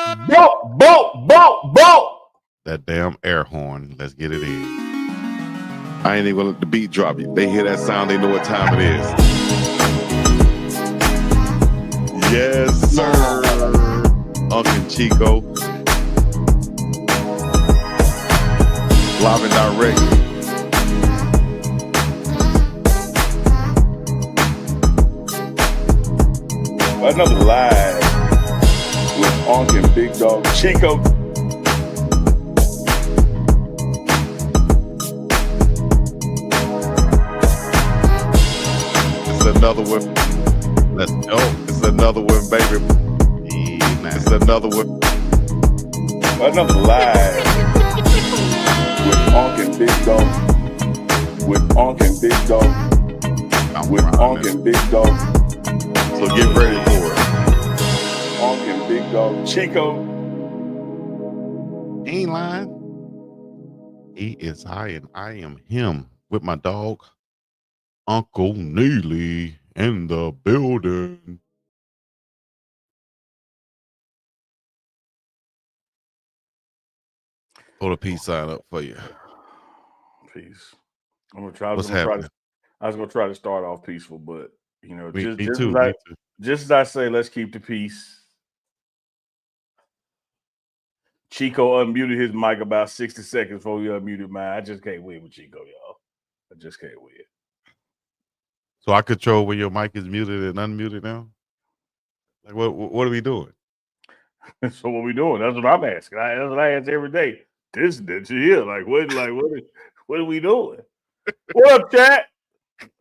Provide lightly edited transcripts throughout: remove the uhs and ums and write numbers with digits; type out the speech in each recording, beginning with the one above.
Boat, boat, boat, boat. That damn air horn. Let's get it in. I ain't even gonna let the beat drop. They hear that sound, they know what time it is. Yes, sir. Unk and Chico. Live and direct. Another live with Unk and BiggDogg Chico. It's another one. Let's go. It's another one, baby. Yeah, it's another one. Another live with Unk and BiggDogg. With Unk and BiggDogg. With Unk and BiggDogg. So get ready for it. Unk and BiggDogg Chico. He ain't lying. He is I and I am him with my dog, Uncle Neely, in the building. Hold a peace sign up for you. Peace. I'm gonna try. What's happening? I was gonna try to start off peaceful, but you know, Me just too. as I say, let's keep the peace. Chico unmuted his mic about 60 seconds before he unmuted mine. I just can't win with Chico, y'all. I just can't win. So I control when your mic is muted and unmuted now? Like what are we doing? So what we doing? That's what I'm asking. That's what I ask every day. This here. Like what are we doing? What up, chat?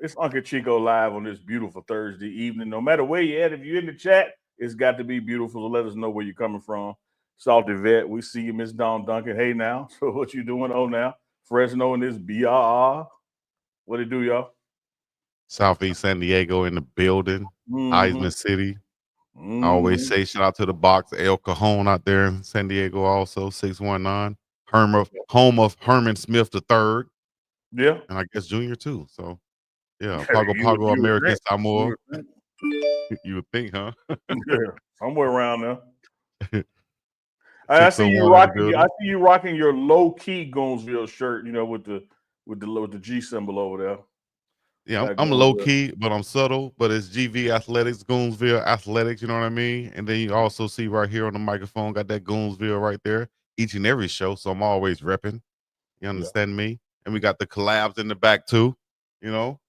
It's Unk and Chico live on this beautiful Thursday evening. No matter where you're at, if you're in the chat, it's got to be beautiful. So let us know where you're coming from. Salty Vet, we see you, Miss Dawn Duncan. Hey now. So what you doing? Oh now. Fresno in this BRR. What it do, y'all? Southeast San Diego in the building. Heisman City. I always say shout out to the box, El Cajon out there in San Diego also, 619. Home of Herman Smith III. Yeah. And I guess Junior too. So yeah, Pago American Samoa. You would think, huh? Yeah, somewhere around there. I see you rocking your low key Gainesville shirt, you know, with the G symbol over there. Yeah, I'm low key, but I'm subtle. But it's GV Athletics, Gainesville Athletics. You know what I mean? And then you also see right here on the microphone, got that Gainesville right there. Each and every show, so I'm always repping. You understand me? And we got the collabs in the back too. You know,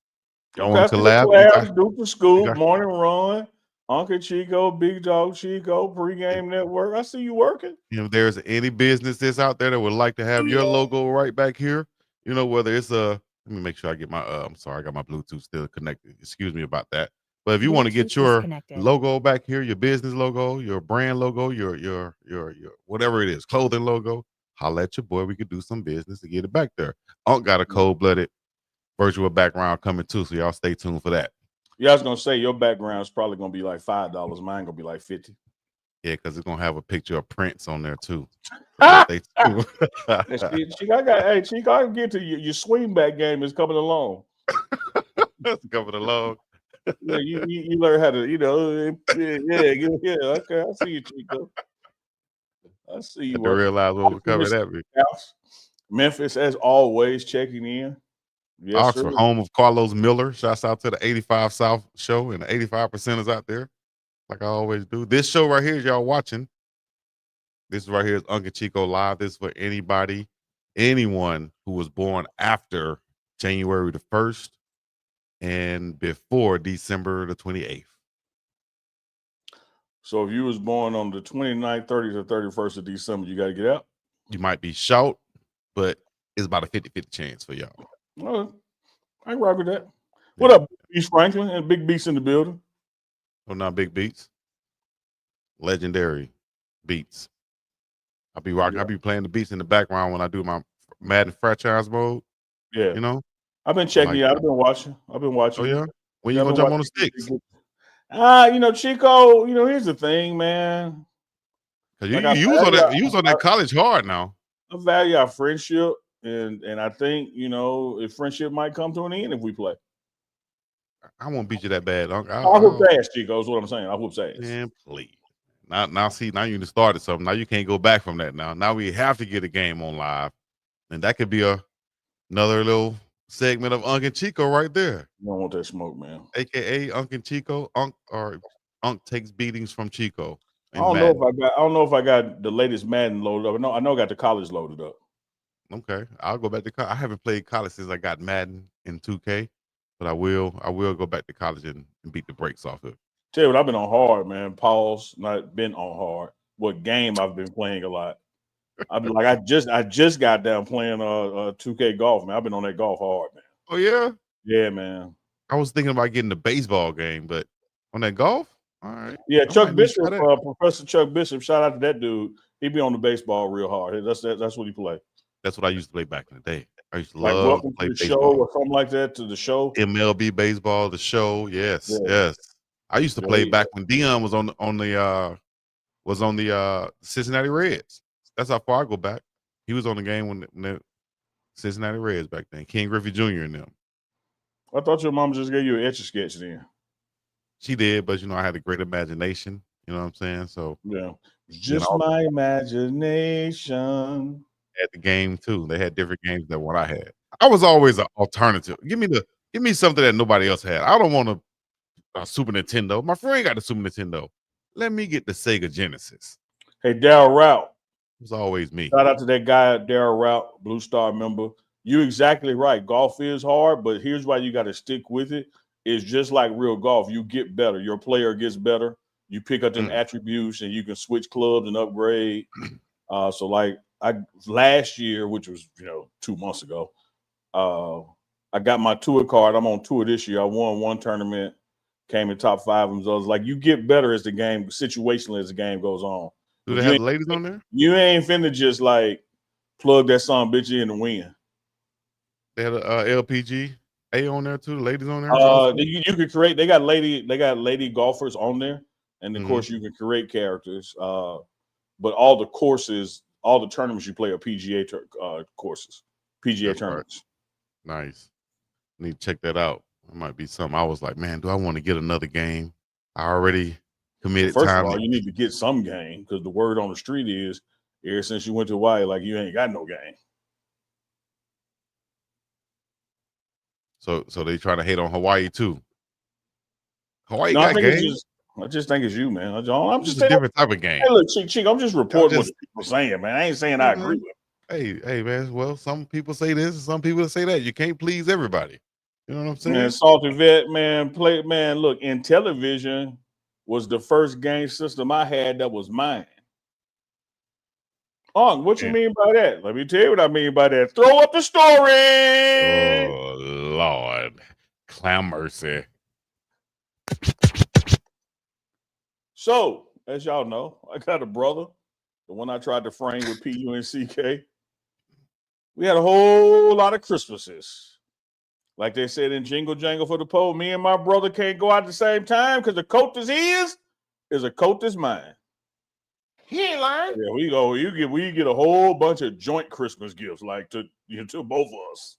y'all want to collab? Duke the Scoop, Morning Run, Unk and Chico, BiggDogg Chico, Pregame Network. I see you working. You know, if there's any business that's out there that would like to have your logo right back here, you know, whether it's a let me make sure I get my I'm sorry, I got my Bluetooth still connected. Excuse me about that. But if you want to get your logo back here, your business logo, your brand logo, your whatever it is, clothing logo, holla at your boy. We could do some business to get it back there. Unk got a cold-blooded virtual background coming too, so y'all stay tuned for that. Yeah, I was gonna say your background is probably gonna be like $5. Mine gonna be like 50. Yeah, because it's gonna have a picture of Prince on there too. Chico, I can get to your swing back game is coming along. That's coming along. Yeah, you learn how to, you know, yeah. Okay, I see you, Chico. I see you. To realize what was coming at me. Memphis, as always, checking in. Yes, Oxford, sir. Home of Carlos Miller. Shouts out to the 85 South show and the 85% is out there, like I always do. This show right here, y'all watching. This right here is Unk and Chico Live. This is for anyone who was born after January the 1st and before December the 28th. So if you was born on the 29th, 30th, or 31st of December, you got to get out? You might be short, but it's about a 50-50 chance for y'all. Well, I can rock with that. What up, Beast Franklin and Big Beats in the building? Oh, not Big Beats. Legendary beats. I'll be rocking. I'll be playing the beats in the background when I do my Madden franchise mode. Yeah. You know? I've been checking you out. I've been watching. Oh, yeah? When you gonna jump on the sticks? You know, Chico, you know, here's the thing, man. Because you was on that college hard now. I value our friendship, and I think, you know, if friendship might come to an end if we play. I won't beat you that bad. I'll whoop ass, Chico, is what I'm saying. I'll whoop ass. Man, please. Now see, now you just started something. Now you can't go back from that. Now we have to get a game on live, and that could be another little segment of Unk and Chico right there. You don't want that smoke, man. AKA Unk and Chico. Unk takes beatings from Chico. I don't know if I got the latest Madden loaded up. I know I got the college loaded up. Okay, I'll go back to college. I haven't played college since I got Madden in 2K, but I will go back to college and beat the brakes off it. Tell you what, I've been on hard, man. Pause. Not been on hard. What game I've been playing a lot. I've been like, I just got down playing 2K golf, man. I've been on that golf hard, man. Oh yeah, yeah, man. I was thinking about getting the baseball game, but on that golf, all right. Yeah, Chuck Bishop, Professor Chuck Bishop. Shout out to that dude. He be on the baseball real hard. That's what he play. That's what I used to play back in the day. I used to like love Welcome to play to the baseball. Show or something like that. To the show, MLB baseball, the show. Yes, Yeah. yes. I used to play back when Dion was on the Cincinnati Reds. That's how far I go back. He was on the game when the Cincinnati Reds back then. Ken Griffey Jr. and them. I thought your mom just gave you an Etch-a-Sketch then. She did, but I had a great imagination. You know what I'm saying? So yeah, just my imagination. At the game too, they had different games than what I had. I was always an alternative. Give me something that nobody else had. I don't want a Super Nintendo. My friend got the Super Nintendo. Let me get the Sega Genesis. Hey, Daryl Rout. It was always me. Shout out to that guy, Daryl Rout, Blue Star member. You're exactly right. Golf is hard, but here's why you got to stick with it. It's just like real golf. You get better. Your player gets better. You pick up them attributes and you can switch clubs and upgrade. So like last year, which was 2 months ago, I got my tour card. I'm on tour this year. I won one tournament, came in top 5. And so I was like, you get better as the game, situationally as the game goes on. Do they have ladies on there? You ain't finna just like plug that son bitch in and win. They had a LPG on there too. Ladies on there. You can create. They got lady golfers on there, and of course you can create characters. But all the courses, all the tournaments you play are PGA courses, PGA tournaments. Right. Nice. Need to check that out. It might be something. I was like, man, do I want to get another game? I already committed First time. of all, you need to get some game because the word on the street is ever since you went to Hawaii, like you ain't got no game. So they trying to hate on Hawaii too. Hawaii No, got games. I just think it's you, man. I'm just a different type of game. Hey, look, Chick, I'm just reporting what people are saying, man. I ain't saying I agree with it. Hey, man. Well, some people say this, and some people say that. You can't please everybody. You know what I'm saying? Man, Salty Vet, man, look, in television was the first game system I had that was mine. What you mean by that? Let me tell you what I mean by that. Throw up the story. Oh, Lord. Clown mercy. So, as y'all know, I got a brother, the one I tried to frame with PUNCK. We had a whole lot of Christmases. Like they said in Jingle Jangle for the Pole, me and my brother can't go out at the same time because the coat that's his is a coat that's mine. He ain't lying. Yeah, we get a whole bunch of joint Christmas gifts, like to both of us.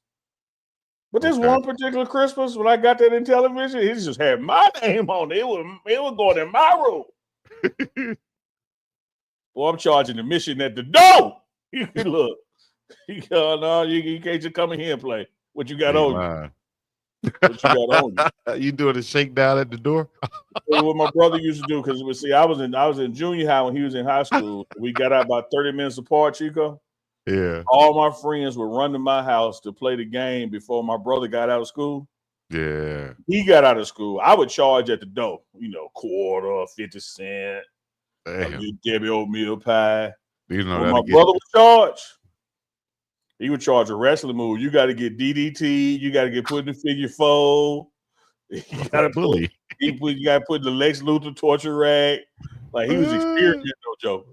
But this one particular Christmas, when I got that in television, it just had my name on it. It was going in my room. Well, I'm charging admission at the door. Look, you can't just come in here and play. What you got on you? What you got on you? You doing a shakedown at the door? What my brother used to do, because I was in junior high when he was in high school. We got out about 30 minutes apart, Chico. Yeah. All my friends would run to my house to play the game before my brother got out of school. Yeah. He got out of school. I would charge at the door, quarter, 50 cent, Debbie oatmeal pie. When my brother would charge, he would charge a wrestling move. You got to get DDT. You got to get put in the figure 4. You got to put the Lex Luthor torture rack. Like he was experienced, no joke.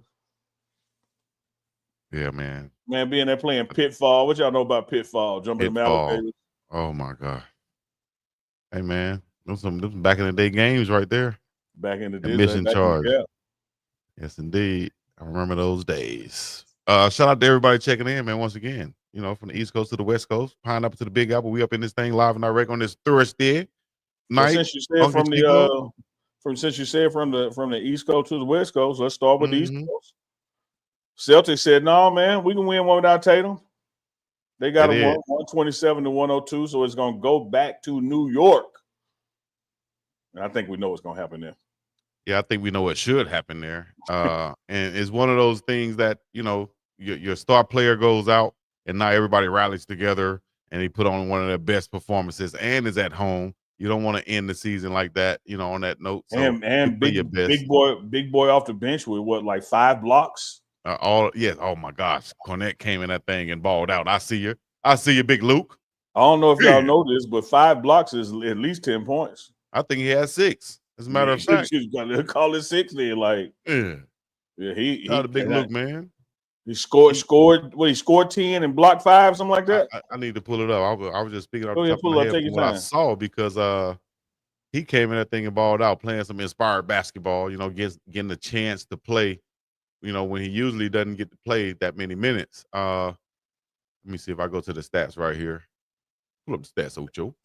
Yeah, man. Man, being there playing Pitfall. What y'all know about Pitfall? Jumping the alligators. Oh my God. Hey man, those back in the day games right there. Back in the day. Mission charge. Yeah. Yes, indeed. I remember those days. Shout out to everybody checking in, man. Once again, from the East Coast to the West Coast, Pineapple to the Big Apple. We up in this thing live and direct on this Thursday night. Since you said since you said from the East Coast to the West Coast, let's start with the East Mhm. Coast. Celtics said, "No, man, we can win one without Tatum." They got They them did. 127 to 102, so it's going to go back to New York. And I think we know what's going to happen there. Yeah, I think we know what should happen there. And it's one of those things that, your star player goes out and now everybody rallies together and they put on one of their best performances and is at home. You don't want to end the season like that, on that note. So you And play your best. big boy off the bench with what, like 5 blocks? Yes. Oh my gosh. Cornette came in that thing and balled out. I see you, Big Luke. I don't know if y'all Yeah. know this, but 5 blocks is at least 10 points. I think he has 6. As a matter of fact. You gotta call it 6 then. Like, Yeah. he Shout out to Big Luke, man. He scored 10 and blocked 5, something like that. I need to pull it up. I was just speaking off Go the ahead, top of pull my it up, head take from your what I time. saw because he came in that thing and balled out, playing some inspired basketball, getting the chance to play, when he usually doesn't get to play that many minutes. Let me see if I go to the stats right here. Pull up the stats, Ocho.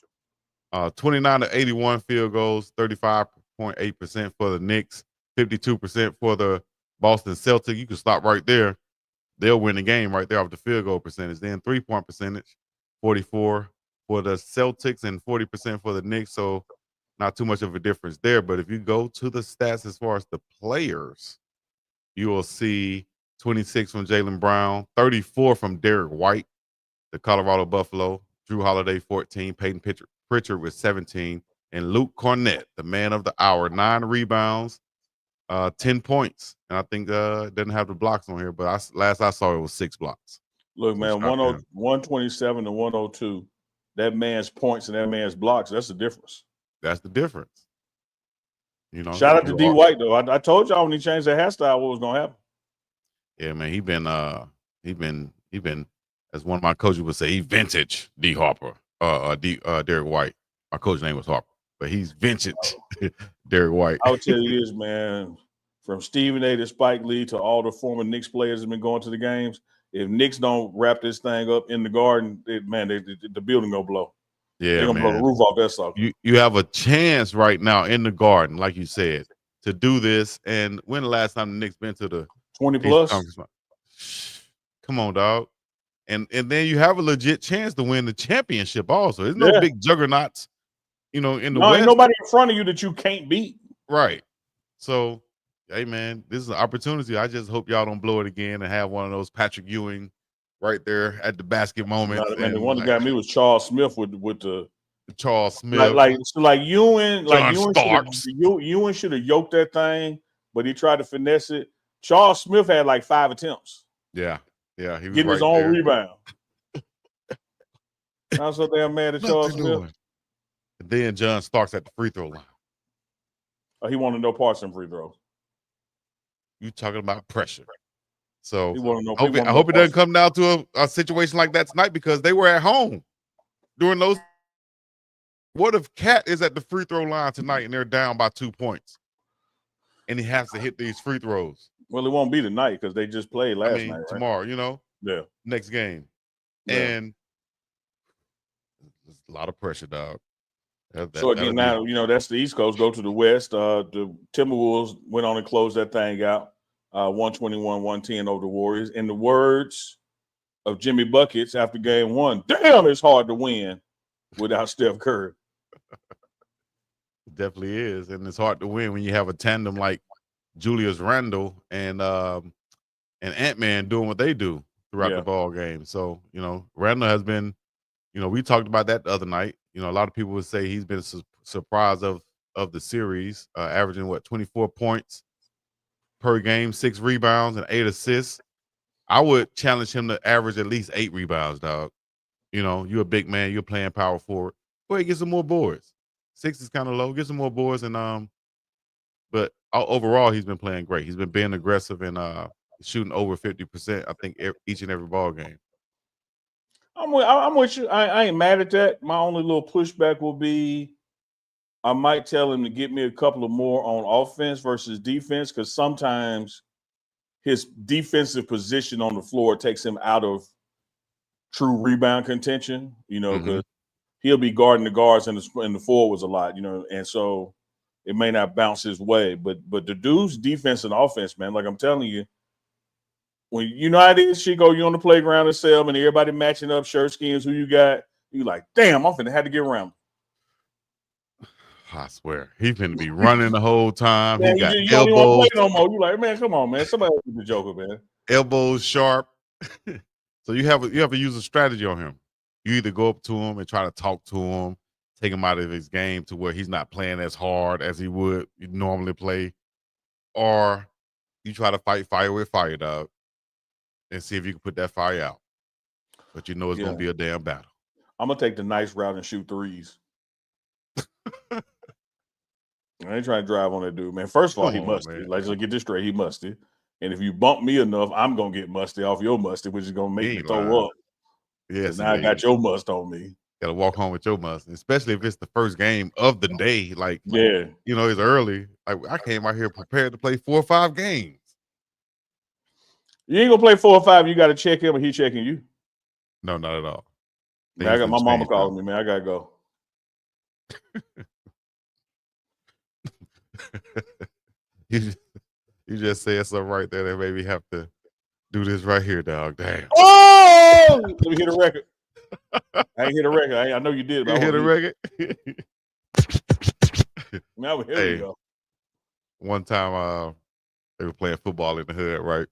29 to 81 field goals, 35.8% for the Knicks, 52% for the Boston Celtics. You can stop right there. They'll win the game right there off the field goal percentage. Then 3-point percentage, 44 for the Celtics and 40% for the Knicks. So not too much of a difference there. But if you go to the stats as far as the players, you will see 26 from Jaylen Brown, 34 from Derek White, the Colorado Buffalo, Drew Holiday, 14, Peyton Pritchard with 17, and Luke Cornette, the man of the hour, 9 rebounds, 10 points. And I think it doesn't have the blocks on here, but last I saw it was 6 blocks. Look, So man, shout out to him. 127 to 102. That man's points and that man's blocks, that's the difference. That's the difference. Shout out to D White, though. I told y'all when he changed that hairstyle what was gonna happen. Yeah, man, he been as one of my coaches would say, he vintage D Harper, Derek White. My coach's name was Harper, but he's vintage Derek White. I would tell you this, man, from Stephen A to Spike Lee to all the former Knicks players that have been going to the games. If Knicks don't wrap this thing up in the Garden, the building gonna blow. Yeah, they're gonna blow the roof off that sucker. You have a chance right now in the Garden, like you said, to do this. And when the last time the Knicks been to the 20 plus? Come on, dog. And then you have a legit chance to win the championship also. There's no big juggernauts, in the West. Ain't nobody in front of you that you can't beat. Right. So, hey, man, this is an opportunity. I just hope y'all don't blow it again and have one of those Patrick Ewing right there at the basket moments. Man, the one that got me was Charles Smith with the Charles Smith. Like Ewing, Ewing should have yoked that thing, but he tried to finesse it. Charles Smith had like 5 attempts. Yeah. Yeah, he was getting his own rebound. I was so damn mad at Charles Smith. And then John Starks at the free throw line. He wanted no parts in free throws. You talking about pressure. So I hope it doesn't come down to a situation like that tonight because they were at home during those. What if Cat is at the free throw line tonight and they're down by 2 points and he has to hit these free throws? Well, it won't be tonight because they just played last night. Right? Tomorrow, Yeah. Next game. Yeah. And there's a lot of pressure, dog. So again, now, that's the East Coast. Go to the West. The Timberwolves went on and closed that thing out. 121-110 over the Warriors. In the words of Jimmy Buckets after game 1, damn, it's hard to win without Steph Curry. It definitely is. And it's hard to win when you have a tandem like Julius Randle and Ant-Man doing what they do throughout the ball game. So, Randle has been, we talked about that the other night. A lot of people would say he's been a surprise of the series, averaging 24 points per game, 6 rebounds and 8 assists. I would challenge him to average at least 8 rebounds, dog. You're a big man, you're playing power forward. Go ahead, get some more boards. 6 is kind of low. Get some more boards and but overall he's been playing great. He's been being aggressive and shooting over 50%, I think, each and every ball game. I'm with you. I ain't mad at that. My only little pushback will be I might tell him to get me a couple of more on offense versus defense because sometimes his defensive position on the floor takes him out of true rebound contention, because he'll be guarding the guards and the forwards a lot, and so it may not bounce his way. But the dude's defense and offense, man, like I'm telling you, when you know how it is, Chico, you on the playground and Selma, and everybody matching up shirt skins, who you got, you like, damn, I'm finna have to get around. I swear, he's finna be running the whole time. Man, He got you don't even want elbows. to play no more. You like, man, come on, man. Somebody else the Joker, man. Elbows sharp. So you have to use a strategy on him. You either go up to him and try to talk to him, take him out of his game to where he's not playing as hard as he would normally play, or you try to fight fire with fire, dog, and see if you can put that fire out. But you know it's gonna be a damn battle. I'm gonna take the nice route and shoot threes. I ain't trying to drive on that dude, man. First of all, he musty. Man. Like, just get this straight, he musty. And if you bump me enough, I'm gonna get musty off your musty, which is gonna make me throw up. Yes, now I got your must on me. Gotta walk home with your must, especially if it's the first game of the day. Like, you know, it's early. Like, I came out here prepared to play 4 or 5 games. You ain't gonna play 4 or 5. You got to check him, or he checking you. No, not at all. Man, I got my mama calling me, man. I gotta go. You just said something right there that made me have to do this right here, dog. Damn. Oh, let me hit a record. I ain't hit a record. I know you did. But you hit a record. Now here we go. One time, they were playing football in the hood. Right,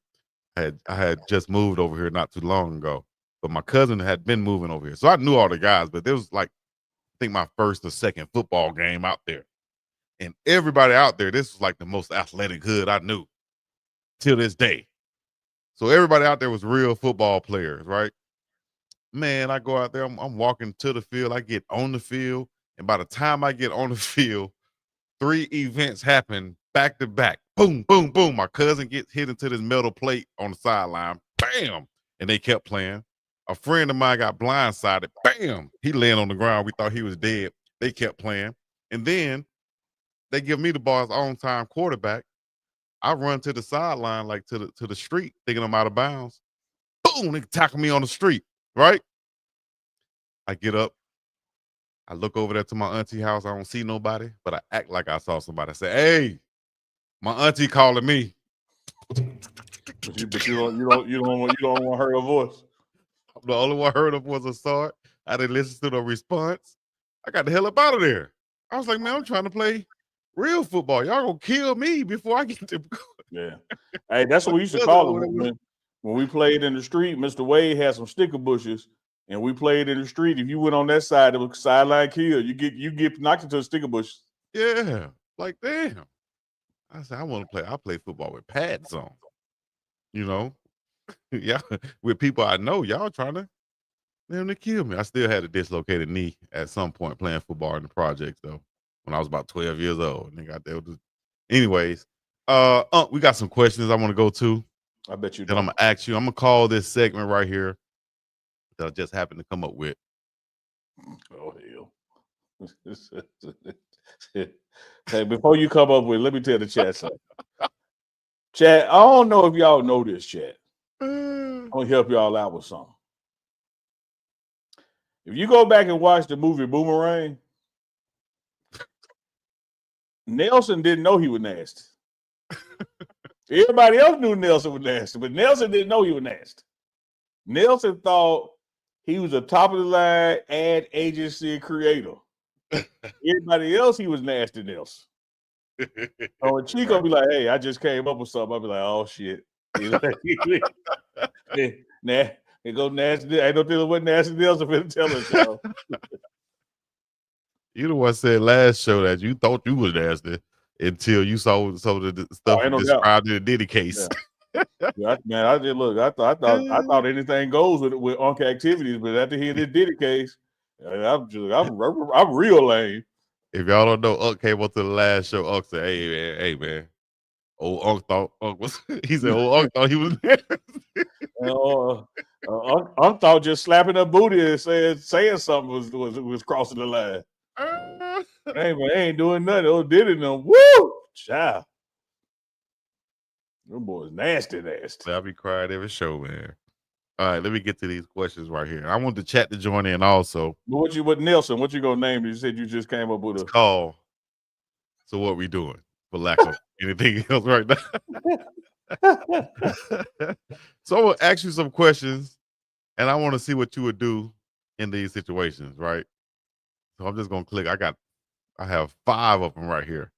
I had just moved over here not too long ago, but my cousin had been moving over here, so I knew all the guys. But there was like, I think my first or second football game out there. And everybody out there, this was like the most athletic hood I knew till this day. So everybody out there was real football players, right? Man, I go out there, I'm walking to the field, I get on the field, and by the time I get on the field, 3 events happen back to back. Boom, boom, boom. My cousin gets hit into this metal plate on the sideline. Bam! And they kept playing. A friend of mine got blindsided. Bam! He laying on the ground. We thought he was dead. They kept playing. And then they give me the ball as on-time quarterback. I run to the sideline, like to the street, thinking I'm out of bounds. Boom! They tackle me on the street, right? I get up. I look over there to my auntie house. I don't see nobody, but I act like I saw somebody. I say, "Hey, my auntie calling me." But you don't want to hear her voice. The only one I heard of was a saw it. I didn't listen to the response. I got the hell up out of there. I was like, man, I'm trying to play real football. Y'all gonna kill me before I get to. Yeah. Hey, that's what we used to call them when we played in the street. Mr. Wade had some sticker bushes, and we played in the street. If you went on that side, it was sideline kill. You get knocked into a sticker bush. Yeah, like damn. I said, I want to play. I play football with pads on. You know, yeah, with people I know. Y'all trying to them to kill me. I still had a dislocated knee at some point playing football in the projects though. When I was about 12 years old, and they got there. Anyways, we got some questions I want to go to. I bet you. That I'm gonna ask you. I'm gonna call this segment right here that I just happened to come up with. Oh hell! Hey, before you come up with, let me tell the chat something. Chat, I don't know if y'all know this, chat. I'm gonna help y'all out with something. If you go back and watch the movie Boomerang, Nelson didn't know he was nasty. Everybody else knew Nelson was nasty, but Nelson didn't know he was nasty. Nelson thought he was a top of the line ad agency creator. Everybody else, he was nasty Nelson. So when Chico be like, hey, I just came up with something, I'll be like, oh shit. Nah, it go nasty. I don't tell what nasty Nelson finna tell us, y'all. You the one said last show that you thought you was nasty until you saw some of the stuff described in the Diddy case. Yeah, man, I did look. I thought anything goes with Unk activities, but after hearing this Diddy case, I'm real lame. If y'all don't know, Unk came up to the last show. Unk said, "Hey man, old Unk thought Unk was." He said, "Old Unk thought he was nasty." Unk thought just slapping her booty and saying something was crossing the line. Hey man, ain't doing nothing. Oh, Diddy no. Woo, child. Them boys nasty. I'll be crying every show, man. All right, let me get to these questions right here. I want the chat to join in also. What Nelson? What you gonna name? You said you just came up with a call. So what we doing? For lack of anything else right now. So I'm gonna ask you some questions, and I want to see what you would do in these situations, right? So I'm just gonna click. I have 5 of them right here.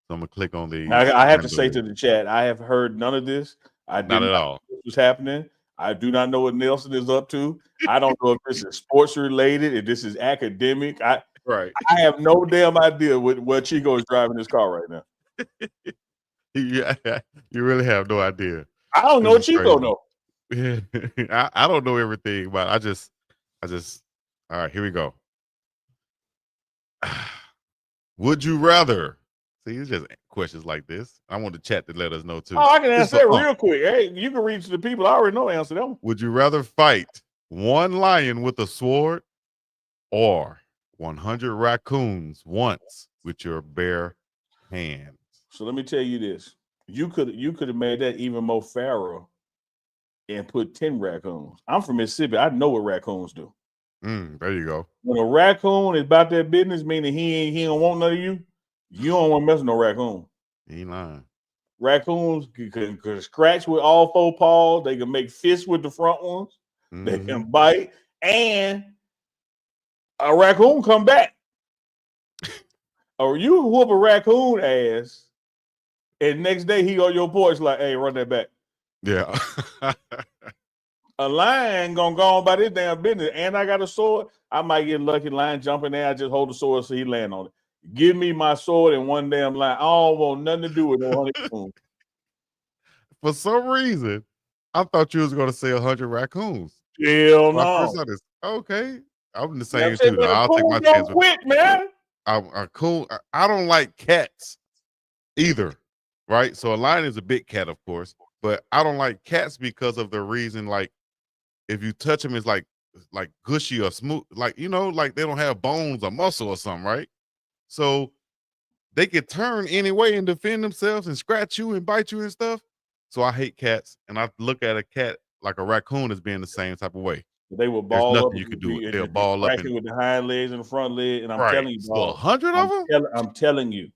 So I'm gonna click on these. I have to say to the chat, I have heard none of this. I did Not at not all. know what was happening. I do not know what Nelson is up to. I don't know if this is sports related, if this is academic. Right. I have no damn idea what Chico is driving his car right now. Yeah, you really have no idea. I don't know what This is Chico crazy. know. Yeah, I don't know everything, but I just all right, here we go. Would you rather? See, it's just questions like this. I want the chat to let us know too. Oh, I can This answer is that for Unk. real quick. Hey, you can reach the people. I already know the answer to that one. Would you rather fight one lion with a sword or 100 raccoons once with your bare hands? So let me tell you this. You could have made that even more pharaoh and put 10 raccoons. I'm from Mississippi. I know what raccoons do. There you go. When a raccoon is about that business, meaning he don't want none of you, you don't want to mess with no raccoon. He ain't lying. Raccoons can scratch with all 4 paws. They can make fists with the front ones. They can bite, and a raccoon come back. Or you whoop a raccoon ass, and next day he on your porch like, hey, run that back. Yeah. A lion gonna go on by this damn business, and I got a sword. I might get lucky. Lion jumping there. I just hold the sword so he land on it. Give me my sword and one damn lion. I don't want nothing to do with no honeycomb. For some reason, I thought you was going to say 100 raccoons. Hell My no. first thought is okay. I'm the Yeah, same too. No, I'll take my chance. Quit, man. A coon. I don't like cats either, right? So a lion is a big cat, of course, but I don't like cats because of the reason. Like, if you touch them, it's like gushy or smooth, like like they don't have bones or muscle or something, right? So they could turn anyway and defend themselves and scratch you and bite you and stuff. So I hate cats, and I look at a cat like a raccoon as being the same type of way. They will There's ball up. nothing you could do. They'll ball up and with the hind legs and the front leg. And I'm right. telling you, So dog, 100 of them. I'm telling you,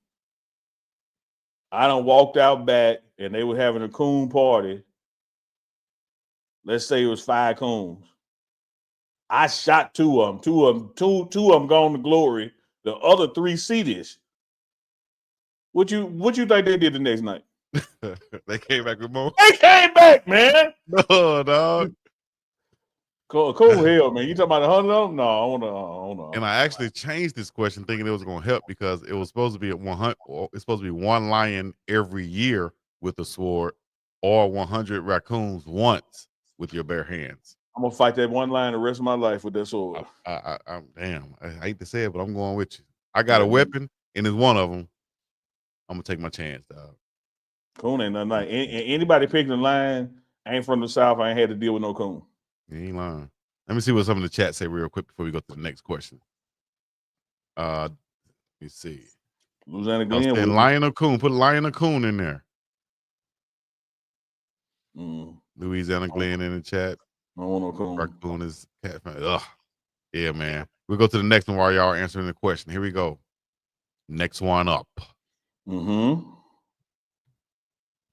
I done walked out back, and they were having a coon party. Let's say it was 5 coons. I shot 2 of them. Two of them gone to glory. The other 3 seated. What you think they did the next night? They came back with more. They came back, man. No, dog. Cool hell, man. You talking about 100 of them? No, I want to. And I actually changed this question thinking it was going to help because it was supposed to be 100. It's supposed to be 1 lion every year with a sword, or 100 raccoons once with your bare hands. I'm gonna fight that one lion the rest of my life with that sword. I'm damn. I hate to say it, but I'm going with you. I got a weapon, and it's one of them. I'm gonna take my chance, dog. Coon ain't nothing like anybody picking a lion. Ain't from the South. I ain't had to deal with no coon. You ain't lying. Let me see what some of the chat say real quick before we go to the next question. Let me see. Louisiana Glenn. Lion or coon. Put lion or coon in there. Louisiana Glenn in the chat. I don't want no coon. Raccoon is cat. Ugh. Yeah, man. We'll go to the next one while y'all are answering the question. Here we go. Next one up. There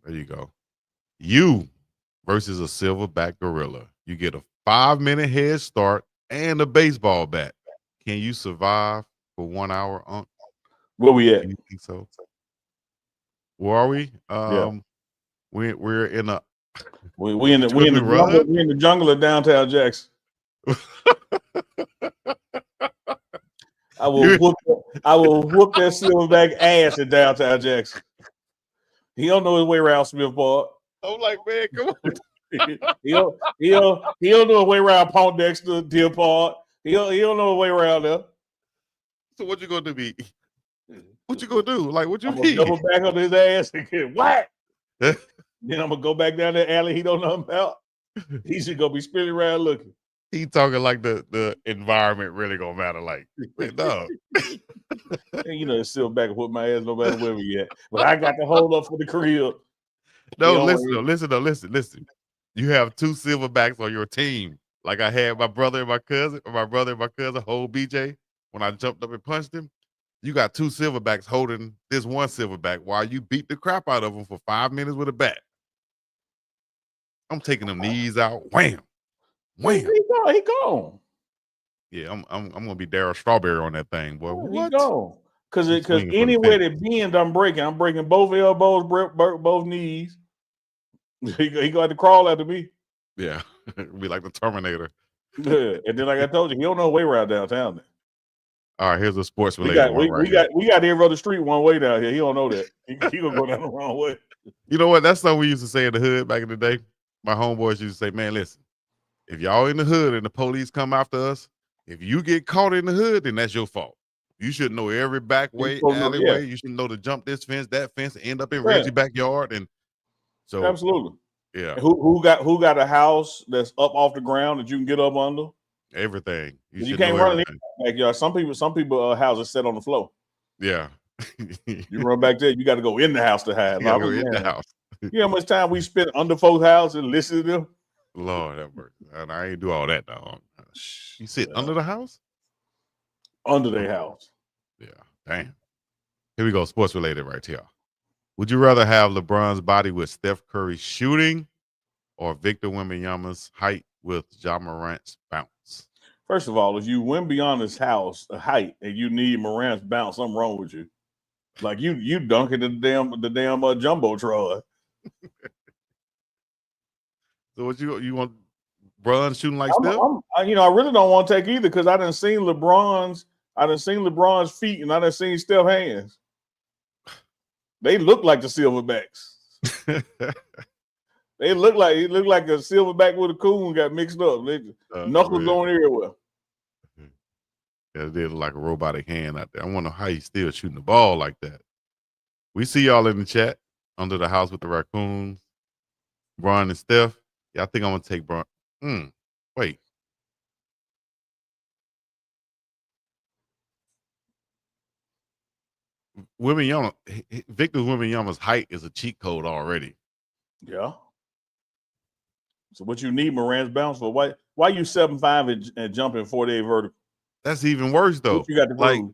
you go. You versus a silverback gorilla. You get a 5-minute head start and a baseball bat. Can you survive for 1 hour, Unk? Where we at? Do you think so? Where are we? Yeah. We're in a we in the jungle of downtown Jackson. I will whoop that silverback ass in downtown Jackson. He don't know his way around Smith Park. I'm like, man, come on. he don't know his way around Poindexter, Deer Park. He don't know his way around there. So what you gonna do, B? What you gonna do? Like, what you I'm gonna double back on his ass and get whack. Then I'm gonna go back down that alley he don't know about. He should go be spinning around looking. He talking like the environment really gonna matter. Like, no. You know, still back and whoop my ass no matter where we at. But I got to hold up for the crib. No, listen. You have 2 silverbacks on your team. Like I had my brother and my cousin, hold BJ when I jumped up and punched him. You got two silverbacks holding this one silverback while you beat the crap out of them for 5 minutes with a bat. I'm taking them knees out. Wham, wham. He gone. Yeah, I'm gonna be Daryl Strawberry on that thing, boy. He What? gone. Because swinging for the anywhere fence. that bend, I'm breaking both elbows, both knees. He got to crawl after me. Yeah, be like the Terminator. Yeah. And then, like I told you, he don't know way around downtown. All right, here's a sports We related got one right here. we got every other street one way down here. He don't know that. He gonna go down the wrong way. You know what? That's something we used to say in the hood back in the day. My homeboys used to say, "Man, listen, if y'all in the hood and the police come after us, if you get caught in the hood, then that's your fault. You should know every back way, alleyway. You should know to jump this fence, that fence, and end up in Reggie's backyard." And so, absolutely, yeah. Who got a house that's up off the ground that you can get up under? Everything. You can't run in the backyard. Some people houses set on the floor. Yeah. You run back there, you got to go in the house to hide. You gotta go in the house. You know how much time we spent under folks' houses and listen to them? Lord have mercy. And I ain't do all that, dog. You sit under the house? Under their house. Yeah. Damn. Here we go. Sports related right here. Would you rather have LeBron's body with Steph Curry's shooting or Victor Wembanyama's height with Ja Morant's bounce? First of all, if you went beyond his house, height, and you need Morant's bounce, something wrong with you. Like you dunking the damn jumbotron. So what you want? Bron shooting like Steph? I really don't want to take either because I done seen LeBron's feet and I done seen Steph hands. They look like the Silverbacks. They look like a Silverback with a coon got mixed up. Knuckles going everywhere. Yeah, it did look like a robotic hand out there. I wonder how he's still shooting the ball like that. We see y'all in the chat under the house with the Raccoons, Bron and Steph. Yeah, I think I'm gonna take Bron. Wait. Victor Wembanyama's height is a cheat code already. Yeah. So what you need Morant's bounce for? Why you 7'5" and jumping 48 vertical? That's even worse though. What you got to prove?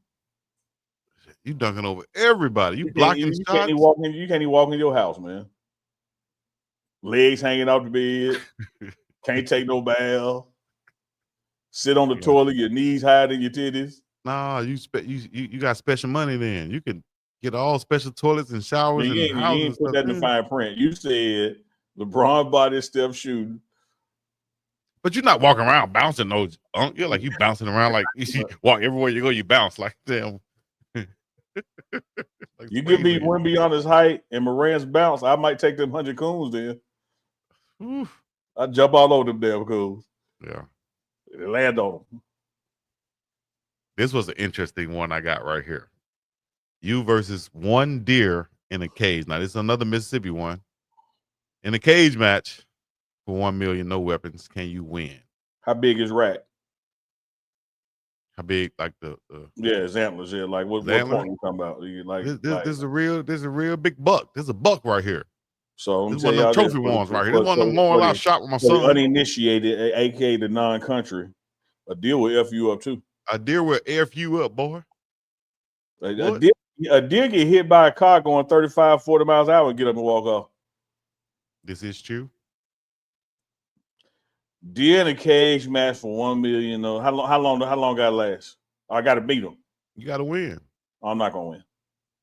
You dunking over everybody. You blocking shots. You can't even walk in your house, man. Legs hanging out the bed. Can't take no bath. Sit on the toilet, your knees hiding your titties. Nah, you got special money then. You can get all special toilets and showers and houses. You ain't put that in the fine print. You said LeBron body Steph shooting. But you're not walking around bouncing those. You're like you bouncing around like you walk everywhere you go. You bounce like damn. Like you give me one beyond his height and Morant's bounce. I might take them 100 coons then. Oof. I jump all over them damn coons. Yeah, they land on them. This was an interesting one I got right here. You versus one deer in a cage. Now this is another Mississippi one. In a cage match for $1 million, no weapons. Can you win? How big is Rat? How big? Like the his antlers. Yeah, like what point we talking about? This is a real big buck. This is a buck right here. So this is one of them trophy ones right here. This is one of them more I shot with my son. Uninitiated, aka the non-country. A deer will F you up too. A deer will F you up, boy. A deer get hit by a car going 35, 40 miles an hour and get up and walk off. This is true. Deer in a cage match for $1 million. How long gotta last? I gotta beat him. You gotta win. I'm not gonna win.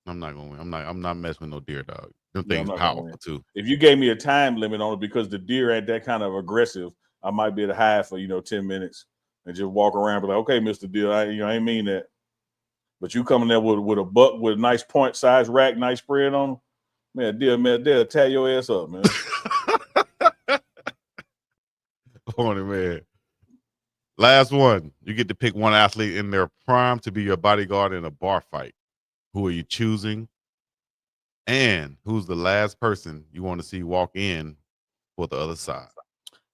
I'm not messing with no deer, dog. Them things powerful too. If you gave me a time limit on it because the deer ain't that kind of aggressive, I might be able to hide for 10 minutes and just walk around and be like, okay, Mr. Deer, I ain't mean that. But you coming there with a buck with a nice point size rack, nice spread on them, they'll tear your ass up, man. Morning, man. Last one. You get to pick one athlete in their prime to be your bodyguard in a bar fight. Who are you choosing? And who's the last person you want to see walk in for the other side?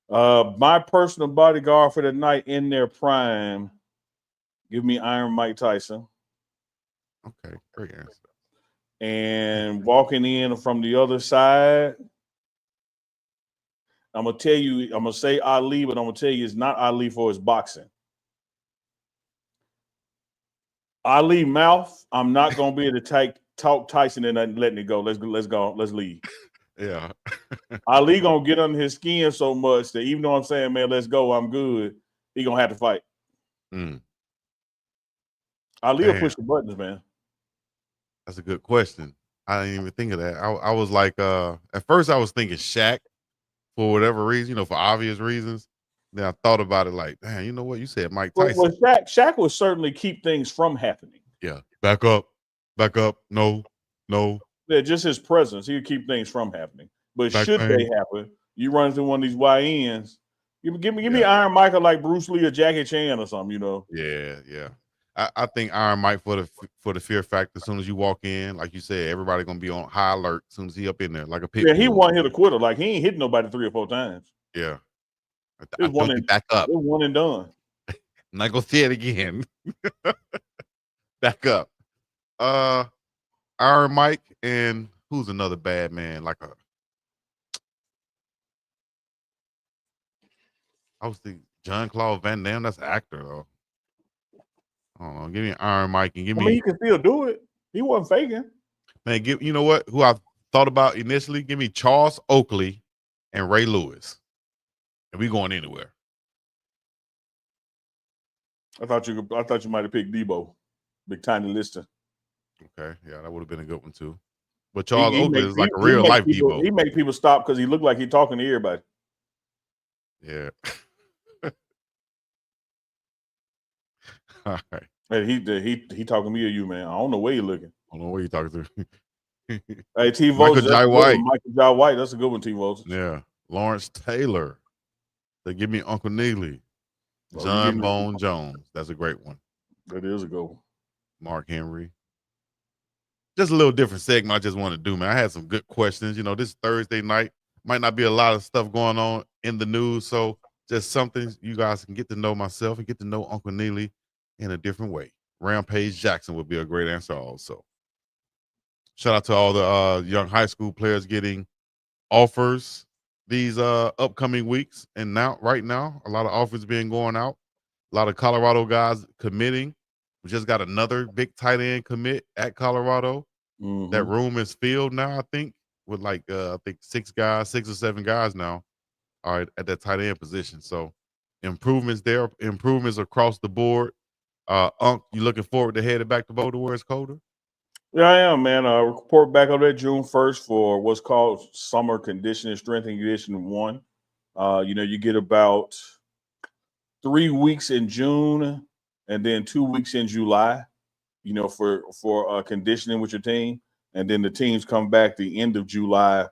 My personal bodyguard for the night in their prime. Give me Iron Mike Tyson. Okay, great answer. And walking in from the other side, I'm gonna say Ali, but I'm gonna tell you it's not Ali for his boxing. Ali mouth. I'm not gonna be able to talk Tyson and letting it go. Let's go. Let's leave. Yeah. Ali gonna get under his skin so much that even though I'm saying, man, let's go, I'm good. He gonna have to fight. Ali will push the buttons, man. That's a good question. I didn't even think of that. I was like, at first I was thinking Shaq for whatever reason, for obvious reasons. Then I thought about it like, damn, you know what? You said Mike Tyson. Well, Shaq will certainly keep things from happening. Yeah. Back up. No. Yeah, just his presence. He'll keep things from happening. But should bang. they happen, you run into one of these YNs. Give me Iron Mike or like Bruce Lee or Jackie Chan or something, Yeah. I think Iron Mike for the fear factor. As soon as you walk in, like you said, everybody gonna be on high alert as soon as he up in there, like a pit. Yeah, he one hit a quitter. Like he ain't hit nobody 3 or 4 times. Yeah. I back up. It one and done. I'm not gonna say it again. Back up. Iron Mike and who's another bad man? I was thinking Jean-Claude Van Damme. That's an actor though. I don't know. Give me an Iron Mike and give me. He can still do it. He wasn't faking. Man, you know what? Who I thought about initially? Give me Charles Oakley and Ray Lewis. And we going anywhere. I thought you might have picked Debo, Big Tiny Lister. Okay, yeah, that would have been a good one too. But Charles Oakley is like a real life Debo. He make people stop because he looked like he talking to everybody. Yeah. All right. Hey, he talking to me or you, man. I don't know where you're looking. I don't know where you talking to. Hey, T. Michael Jai White. Michael Jai White. That's a good one, T. Voltage. Yeah. Lawrence Taylor. They give me Uncle Neely. John Bone Jones. That's a great one. That is a good one. Mark Henry. Just a little different segment I just want to do, man. I had some good questions. This Thursday night might not be a lot of stuff going on in the news. So just something you guys can get to know myself and get to know Uncle Neely in a different way. Rampage Jackson would be a great answer also. Shout out to all the young high school players getting offers these upcoming weeks. And right now, a lot of offers being going out. A lot of Colorado guys committing. We just got another big tight end commit at Colorado. Mm-hmm. That room is filled now, I think, with I think 6 or 7 guys now are at that tight end position. So improvements there, improvements across the board. Unk, you looking forward to heading back to Boulder where it's colder? Yeah, I am, man. Report back on that June 1st for what's called summer conditioning, strength and conditioning 1. You get about 3 weeks in June and then 2 weeks in July, for conditioning with your team. And then the teams come back the end of July,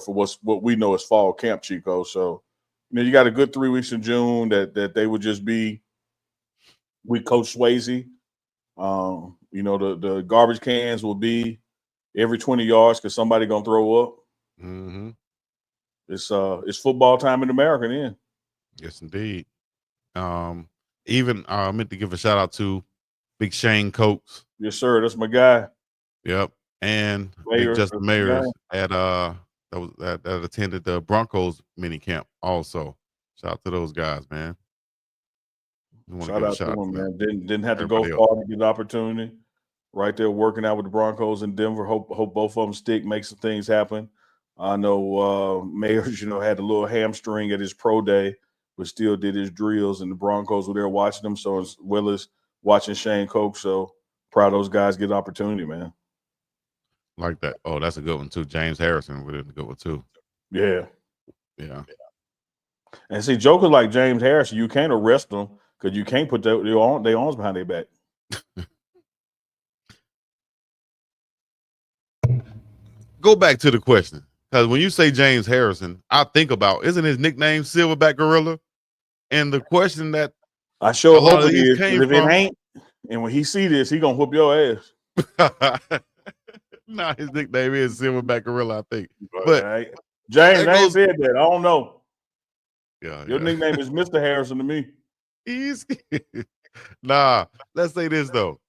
for what we know as fall camp, Chico. So, you got a good 3 weeks in June that they would just be with Coach Swayze. The garbage cans will be every 20 yards because somebody gonna throw up. Mm-hmm. It's football time in America then. Yes, indeed. Even I meant to give a shout out Big Shane Coates. Yes, sir. That's my guy. Yep. And Big Justin Mayers that attended the Broncos mini camp also. Shout out to those guys, man. Shout out to them, man. Didn't have to go far to get the opportunity. Right there working out with the Broncos in Denver. Hope both of them stick, make some things happen. I know Mayers, had a little hamstring at his pro day, but still did his drills, and the Broncos were there watching them, so as well as watching Shane Coates. So proud of those guys get an opportunity, man. Like that. Oh, that's a good one too. James Harrison would have been a good one too. Yeah. And see, jokers like James Harrison, you can't arrest them because you can't put their arms behind their back. Go back to the question, because when you say James Harrison, I think about, isn't his nickname Silverback Gorilla? And the question that I sure hope it is, if it ain't, and when he see this, he gonna whoop your ass. Nah, his nickname is Silverback Gorilla, I think. But James ain't said that. I don't know. Yeah, your nickname is Mr. Harrison to me. Easy. Nah, let's say this though.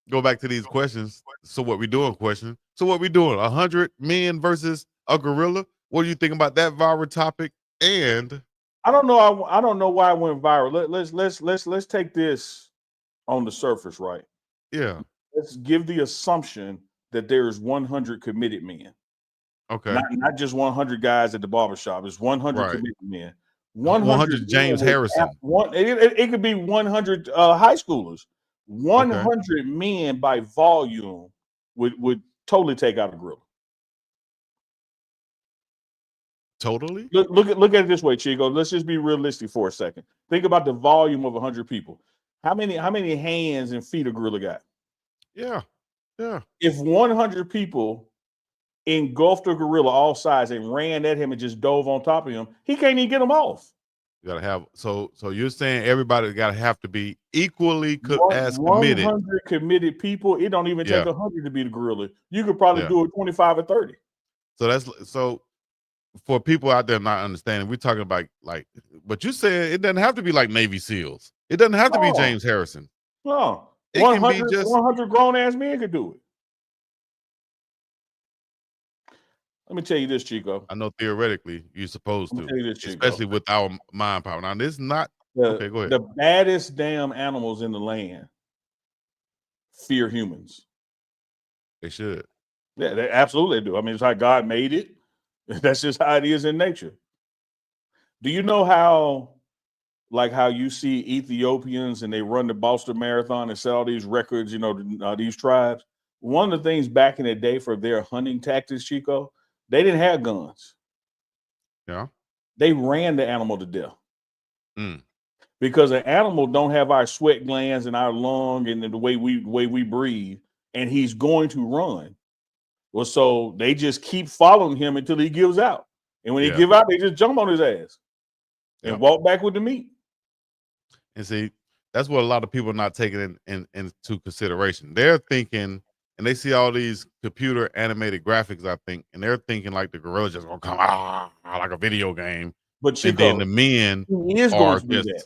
Go back to these questions. So what we doing? Question. So what we doing? 100 men versus a gorilla? What do you think about that viral topic? And I don't know. I don't know why it went viral. Let's take this on the surface, right? Yeah. Let's give the assumption that there's 100 committed men. Okay. Not just 100 guys at the barbershop. It's 100 Right. committed men. 100 James Harrison. It could be 100 high schoolers. 100 men by volume would totally take out a gorilla. Totally. Look at it this way, Chico. Let's just be realistic for a second. Think about the volume of 100 people. How many hands and feet a gorilla got? Yeah. Yeah. If 100 people engulfed a gorilla all sides and ran at him and just dove on top of him, he can't even get them off. You gotta have so you're saying everybody gotta have to be equally as committed. 100 committed people. It don't even take 100 to be the gorilla. You could probably do it 25 or 30. So for people out there not understanding, we're talking about but you said it doesn't have to be like Navy SEALs. It doesn't have to be James Harrison. No, it 100, can be just 100 grown ass men could do it. Let me tell you this, Chico. I know theoretically you're supposed to, this, especially with our mind power. Now, this is not okay. Go ahead. The baddest damn animals in the land fear humans. They should. Yeah, they absolutely do. I mean, it's how God made it. That's just how it is in nature. Do you know how you see Ethiopians and they run the Boston Marathon and set all these records, these tribes? One of the things back in the day for their hunting tactics, Chico, they didn't have guns. Yeah. They ran the animal to death. Mm. Because an animal don't have our sweat glands and our lung and the way we breathe, and he's going to run. Well, so they just keep following him until he gives out. And when he give out, they just jump on his ass and walk back with the meat. And see, that's what a lot of people are not taking into consideration. They're thinking, and they see all these computer animated graphics, I think, and they're thinking like the gorilla just gonna come like a video game. But Chico, and then the men he is going to do that.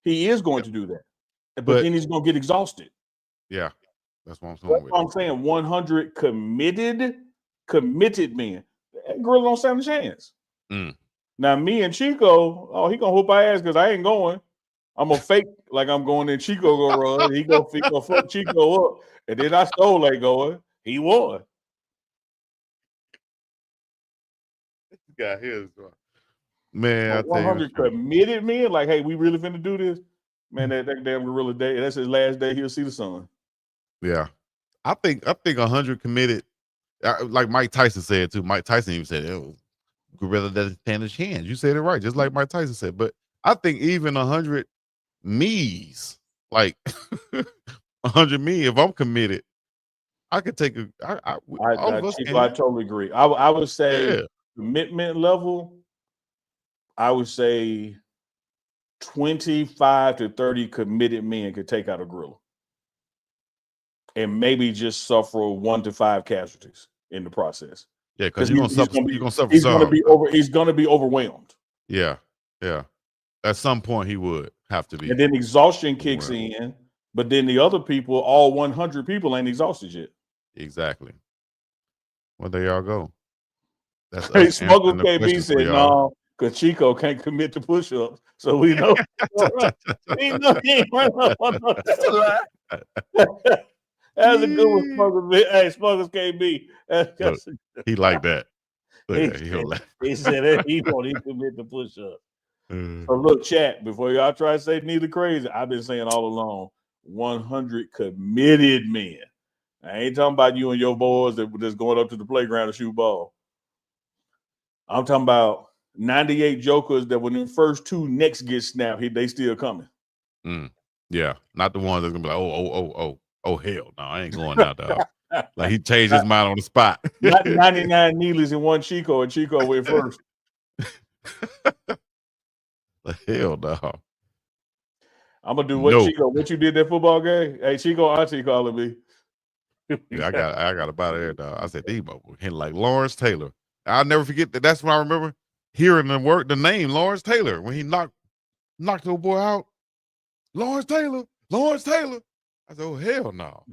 He is going to do that. But then he's going to get exhausted. Yeah. That's what I'm saying. That's what I'm saying. 100 committed men. That gorilla don't stand a chance. Mm. Now, me and Chico, he gonna whoop our ass because I ain't going. I'm gonna fake like I'm going, and Chico gonna run. He gonna fuck Chico up, and then I stole ain't going. He won. This guy here is man. I 100 committed men. Like, hey, we really finna do this, man. That damn gorilla day. That's his last day. He'll see the sun. Yeah, I think 100 committed. Like Mike Tyson said too. Mike Tyson even said, "Oh, gorilla doesn't stand a chance." You said it right, just like Mike Tyson said. But I think even 100 me's, like 100 me, if I'm committed, I could take a. I totally agree. I would say commitment level. I would say 25 to 30 committed men could take out a gorilla, and maybe just suffer 1 to 5 casualties in the process. Yeah, because you're gonna suffer. He's gonna be overwhelmed. Yeah. At some point, he would have to be. And then exhaustion kicks in, but then the other people, all 100 people, ain't exhausted yet. Exactly. Well, there y'all go. That's Smuggle KB said no, because Chico can't commit to push-ups, so we know. He ain't run up. That's a good one, Smuggles. Hey, Smuggles KB. Look, he like that. He said he won't even commit to push-ups. So look, chat, before y'all try to say neither crazy, I've been saying all along, 100 committed men. I ain't talking about you and your boys that were just going up to the playground to shoot ball. I'm talking about 98 jokers that when the first 2 necks get snapped, they still coming. Yeah, not the ones that's gonna be like, oh hell no, I ain't going out there. Like he changed his mind on the spot. Not 99 Neelys and 1 Chico, and Chico went first. Hell no. I'm gonna do Chico. What you did that football game? Hey, Chico, auntie calling me. Yeah, I got about it, dog. I said, him like Lawrence Taylor. I'll never forget that. That's when I remember hearing the name Lawrence Taylor when he knocked the boy out. Lawrence Taylor. I said, oh hell no,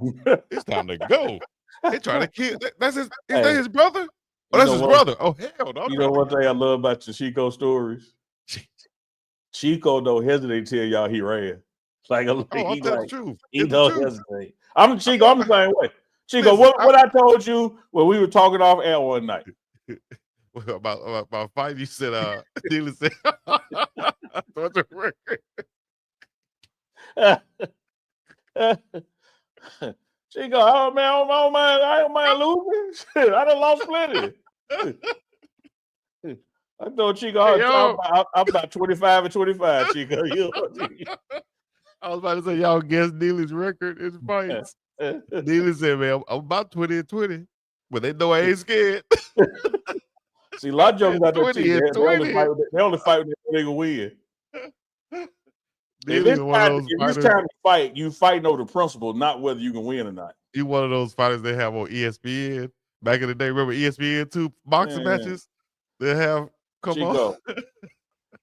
it's time to go. They trying to kill. That's his. Is that his brother? Oh, that's his brother. Oh hell no. You know one thing I love about the Chico stories? Chico don't hesitate to tell y'all he ran. Like Oh, I'll tell the truth. he It's the don't truth. hesitate. I'm Chico. I'm the same way. Chico, Listen, what I told you when we were talking off air one night about 5, you said Neely said what's the record? Chico, I don't mind losing. Shit, I done lost plenty. I told Chico I'm about 25 and 25, Chico. I was about to say, y'all guess Neely's record in fights. Neely said, man, I'm about 20 and 20. But they know I ain't scared. See, a lot of jokers out there, 20 and 20. they only fight when they can win. If Neely's one of those it's fighters. time to fight, you fighting over the principle, not whether you can win or not. You one of those fighters they have on ESPN back in the day. Remember ESPN2 boxing matches? They have Chico,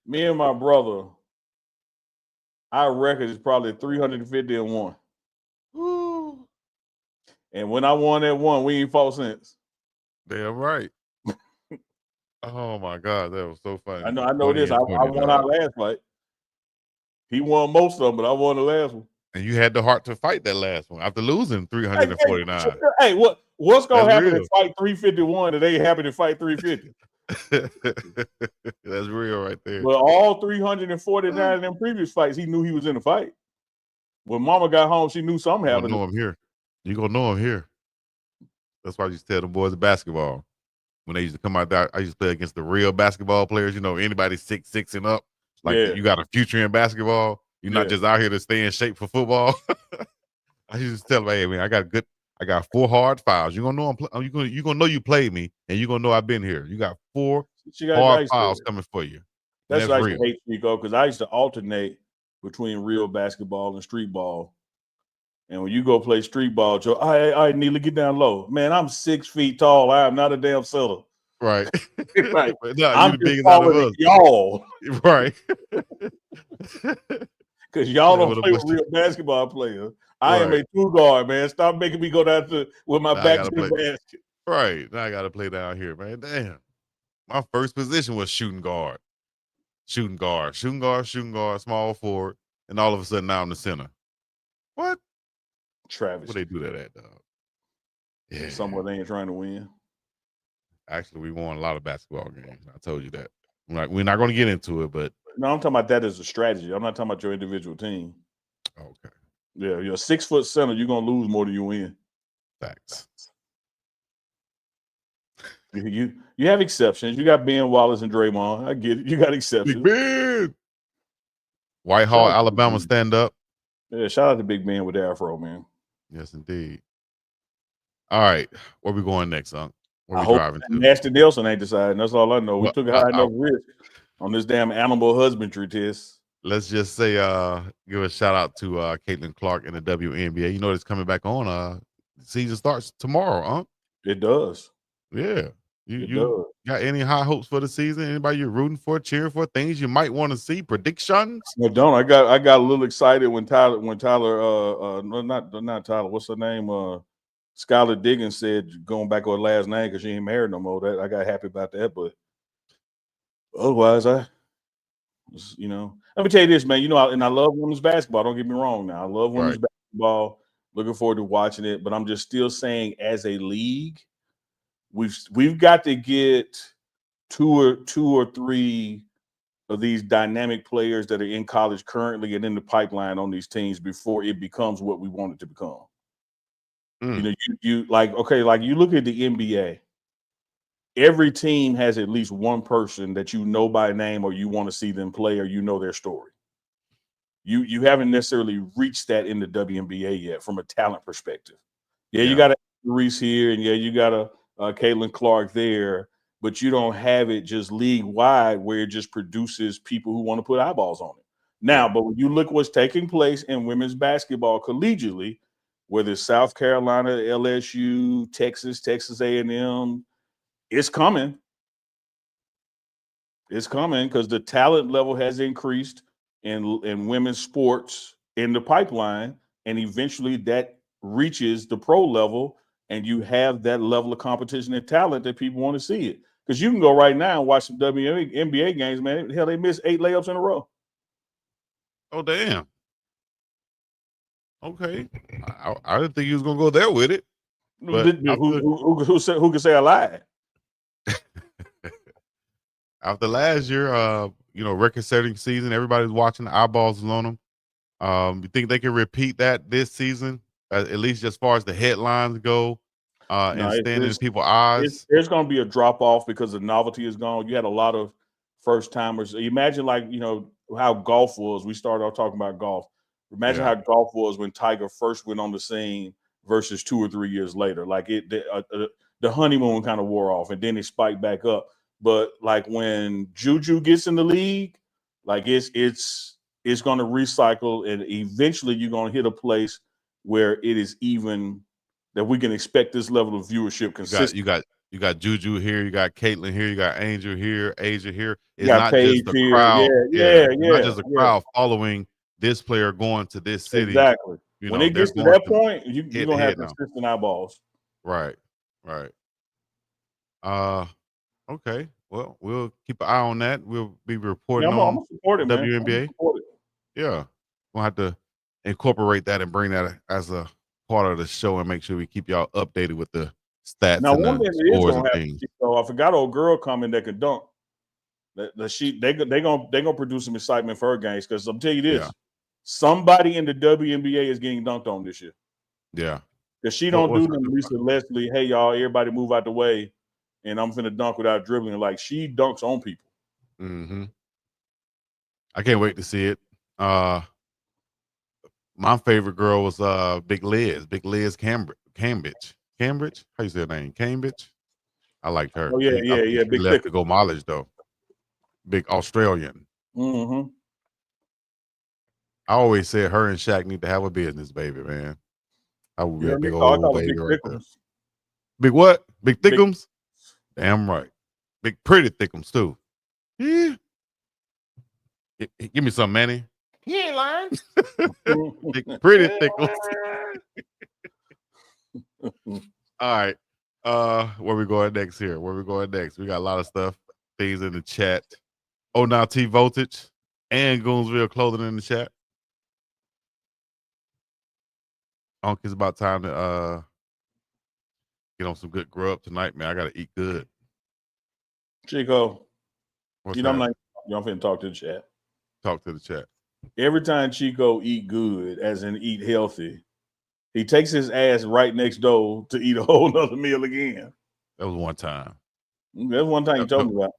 me and my brother, our record is probably 350-1. Woo. And when I won that one, we ain't fought since. Damn right. Oh my God, that was so funny. I know this. I won our last fight. He won most of them, but I won the last one. And you had the heart to fight that last one after losing 349. Hey, what's gonna happen to fight 351 that ain't happen to fight 350? That's real right there. Well, all 349 of them previous fights, he knew he was in a fight. When Mama got home, she knew something happened. You know him here. You gonna know him here. That's why I used to tell the boys of basketball when they used to come out there. I used to play against the real basketball players. You know, anybody 6'6" and up. Like you got a future in basketball. You're not just out here to stay in shape for football. I used to tell them, hey man, I got 4 hard fouls. You're gonna know you're gonna know you played me, and you're gonna know I've been here. You got 4 hard fouls coming for you. That's why I used to hate Chico, because I used to alternate between real basketball and street ball. And when you go play street ball, Joe, all right, Neely, get down low. Man, I'm 6 feet tall. I am not a damn setter. Right. Right. No, I'm just taller than y'all. Right. Because y'all don't play with real basketball players. I am a 2-guard, man. Stop making me go down with my back to the basket. Right. Now I got to play down here, man. Damn. My first position was shooting guard, small forward. And all of a sudden now I'm the center. What? Travis. Where they do that at, dog? Yeah. Somewhere they ain't trying to win. Actually, we won a lot of basketball games. I told you that. We're not going to get into it, but. No, I'm talking about that as a strategy. I'm not talking about your individual team. Okay. Yeah, you're a 6-foot center. You're going to lose more than you win. Facts. You have exceptions. You got Ben Wallace and Draymond. I get it. You got exceptions. Big Ben. Whitehall, Alabama, stand up. Yeah, shout out to Big Ben with the afro, man. Yes, indeed. All right, where we going next, Unk? Where we driving to? Nasty Nelson ain't deciding. That's all I know. We took a high enough risk on this damn animal husbandry test. Let's just say, give a shout out to Caitlin Clark and the WNBA. You know it's coming back on. Season starts tomorrow, Unk. It does. Yeah. You got any high hopes for the season? Anybody you're rooting for, cheering for, things you might want to see, predictions? I don't. I got a little excited when Tyler, not Tyler, what's her name? Skylar Diggins said going back on her last name because she ain't married no more. That I got happy about that, but otherwise, let me tell you this, man. And I love women's basketball. Don't get me wrong. Now I love women's basketball. Looking forward to watching it, but I'm just still saying, as a league, we've got to get two or three of these dynamic players that are in college currently and in the pipeline on these teams before it becomes what we want it to become. You look at the NBA. Every team has at least one person that you know by name, or you want to see them play, or you know their story. You haven't necessarily reached that in the WNBA yet from a talent perspective. You got a Reese here, and you got a Caitlin Clark there, but you don't have it just league wide where it just produces people who want to put eyeballs on it. Now, but when you look what's taking place in women's basketball collegiately, whether it's South Carolina, LSU, Texas A&M, it's coming. It's coming because the talent level has increased in women's sports in the pipeline, and eventually that reaches the pro level, and you have that level of competition and talent that people want to see it. Because you can go right now and watch some WNBA games, man. Hell, they missed 8 layups in a row. Oh, damn. Okay, I didn't think he was gonna go there with it. But Who could say I lied? After last year, record-setting season, everybody's watching. The eyeballs is on them. You think they can repeat that this season, at least as far as the headlines go, and standing in people's eyes? There's going to be a drop off because the novelty is gone. You had a lot of first timers. Imagine how golf was. We started off talking about golf. Imagine how golf was when Tiger first went on the scene versus 2 or 3 years later. Like the honeymoon kind of wore off and then it spiked back up. But like when Juju gets in the league, like it's going to recycle, and eventually you're going to hit a place where it is even that we can expect this level of viewership consistently. You got Juju here, you got Caitlyn here, you got Angel here, Asia here. It's not just the here. crowd. Not just the crowd following this player going to this city. Exactly. When it gets to that point, you're gonna have consistent eyeballs. Right. Okay. Well, we'll keep an eye on that. We'll be reporting on WNBA. Yeah. We'll have to incorporate that and bring that as a part of the show and make sure we keep y'all updated with the stats now, and one thing the scores and things. I forgot old girl coming that could dunk. They gonna produce some excitement for her games, because I'm telling you this, somebody in the WNBA is getting dunked on this year. Yeah. Because she don't do them Lisa Leslie, hey y'all, everybody move out the way, and I'm finna dunk without dribbling. Like, she dunks on people. Mm-hmm. I can't wait to see it. My favorite girl was Big Liz Cambridge. Cambridge? How you say her name? Cambridge? I liked her. Oh, yeah. She Big left to go mileage, though. Big Australian. Mm-hmm. I always said her and Shaq need to have a business, baby, man. I would be a big old baby right there. Big what? Big thickums? Damn right. Big pretty thickums, too. Yeah. Give me some, Manny. He ain't lying. Big pretty thickums. All right. Where we going next here? We got a lot of stuff, things in the chat. Oh, now T Voltage and Goonsville Clothing in the chat. It's about time to get on some good grub tonight, man. I gotta eat good. Chico, What's I'm finna talk to the chat. Talk to the chat. Every time Chico eat good, as in eat healthy, he takes his ass right next door to eat a whole nother meal again. That was one time. That's one time you told me about.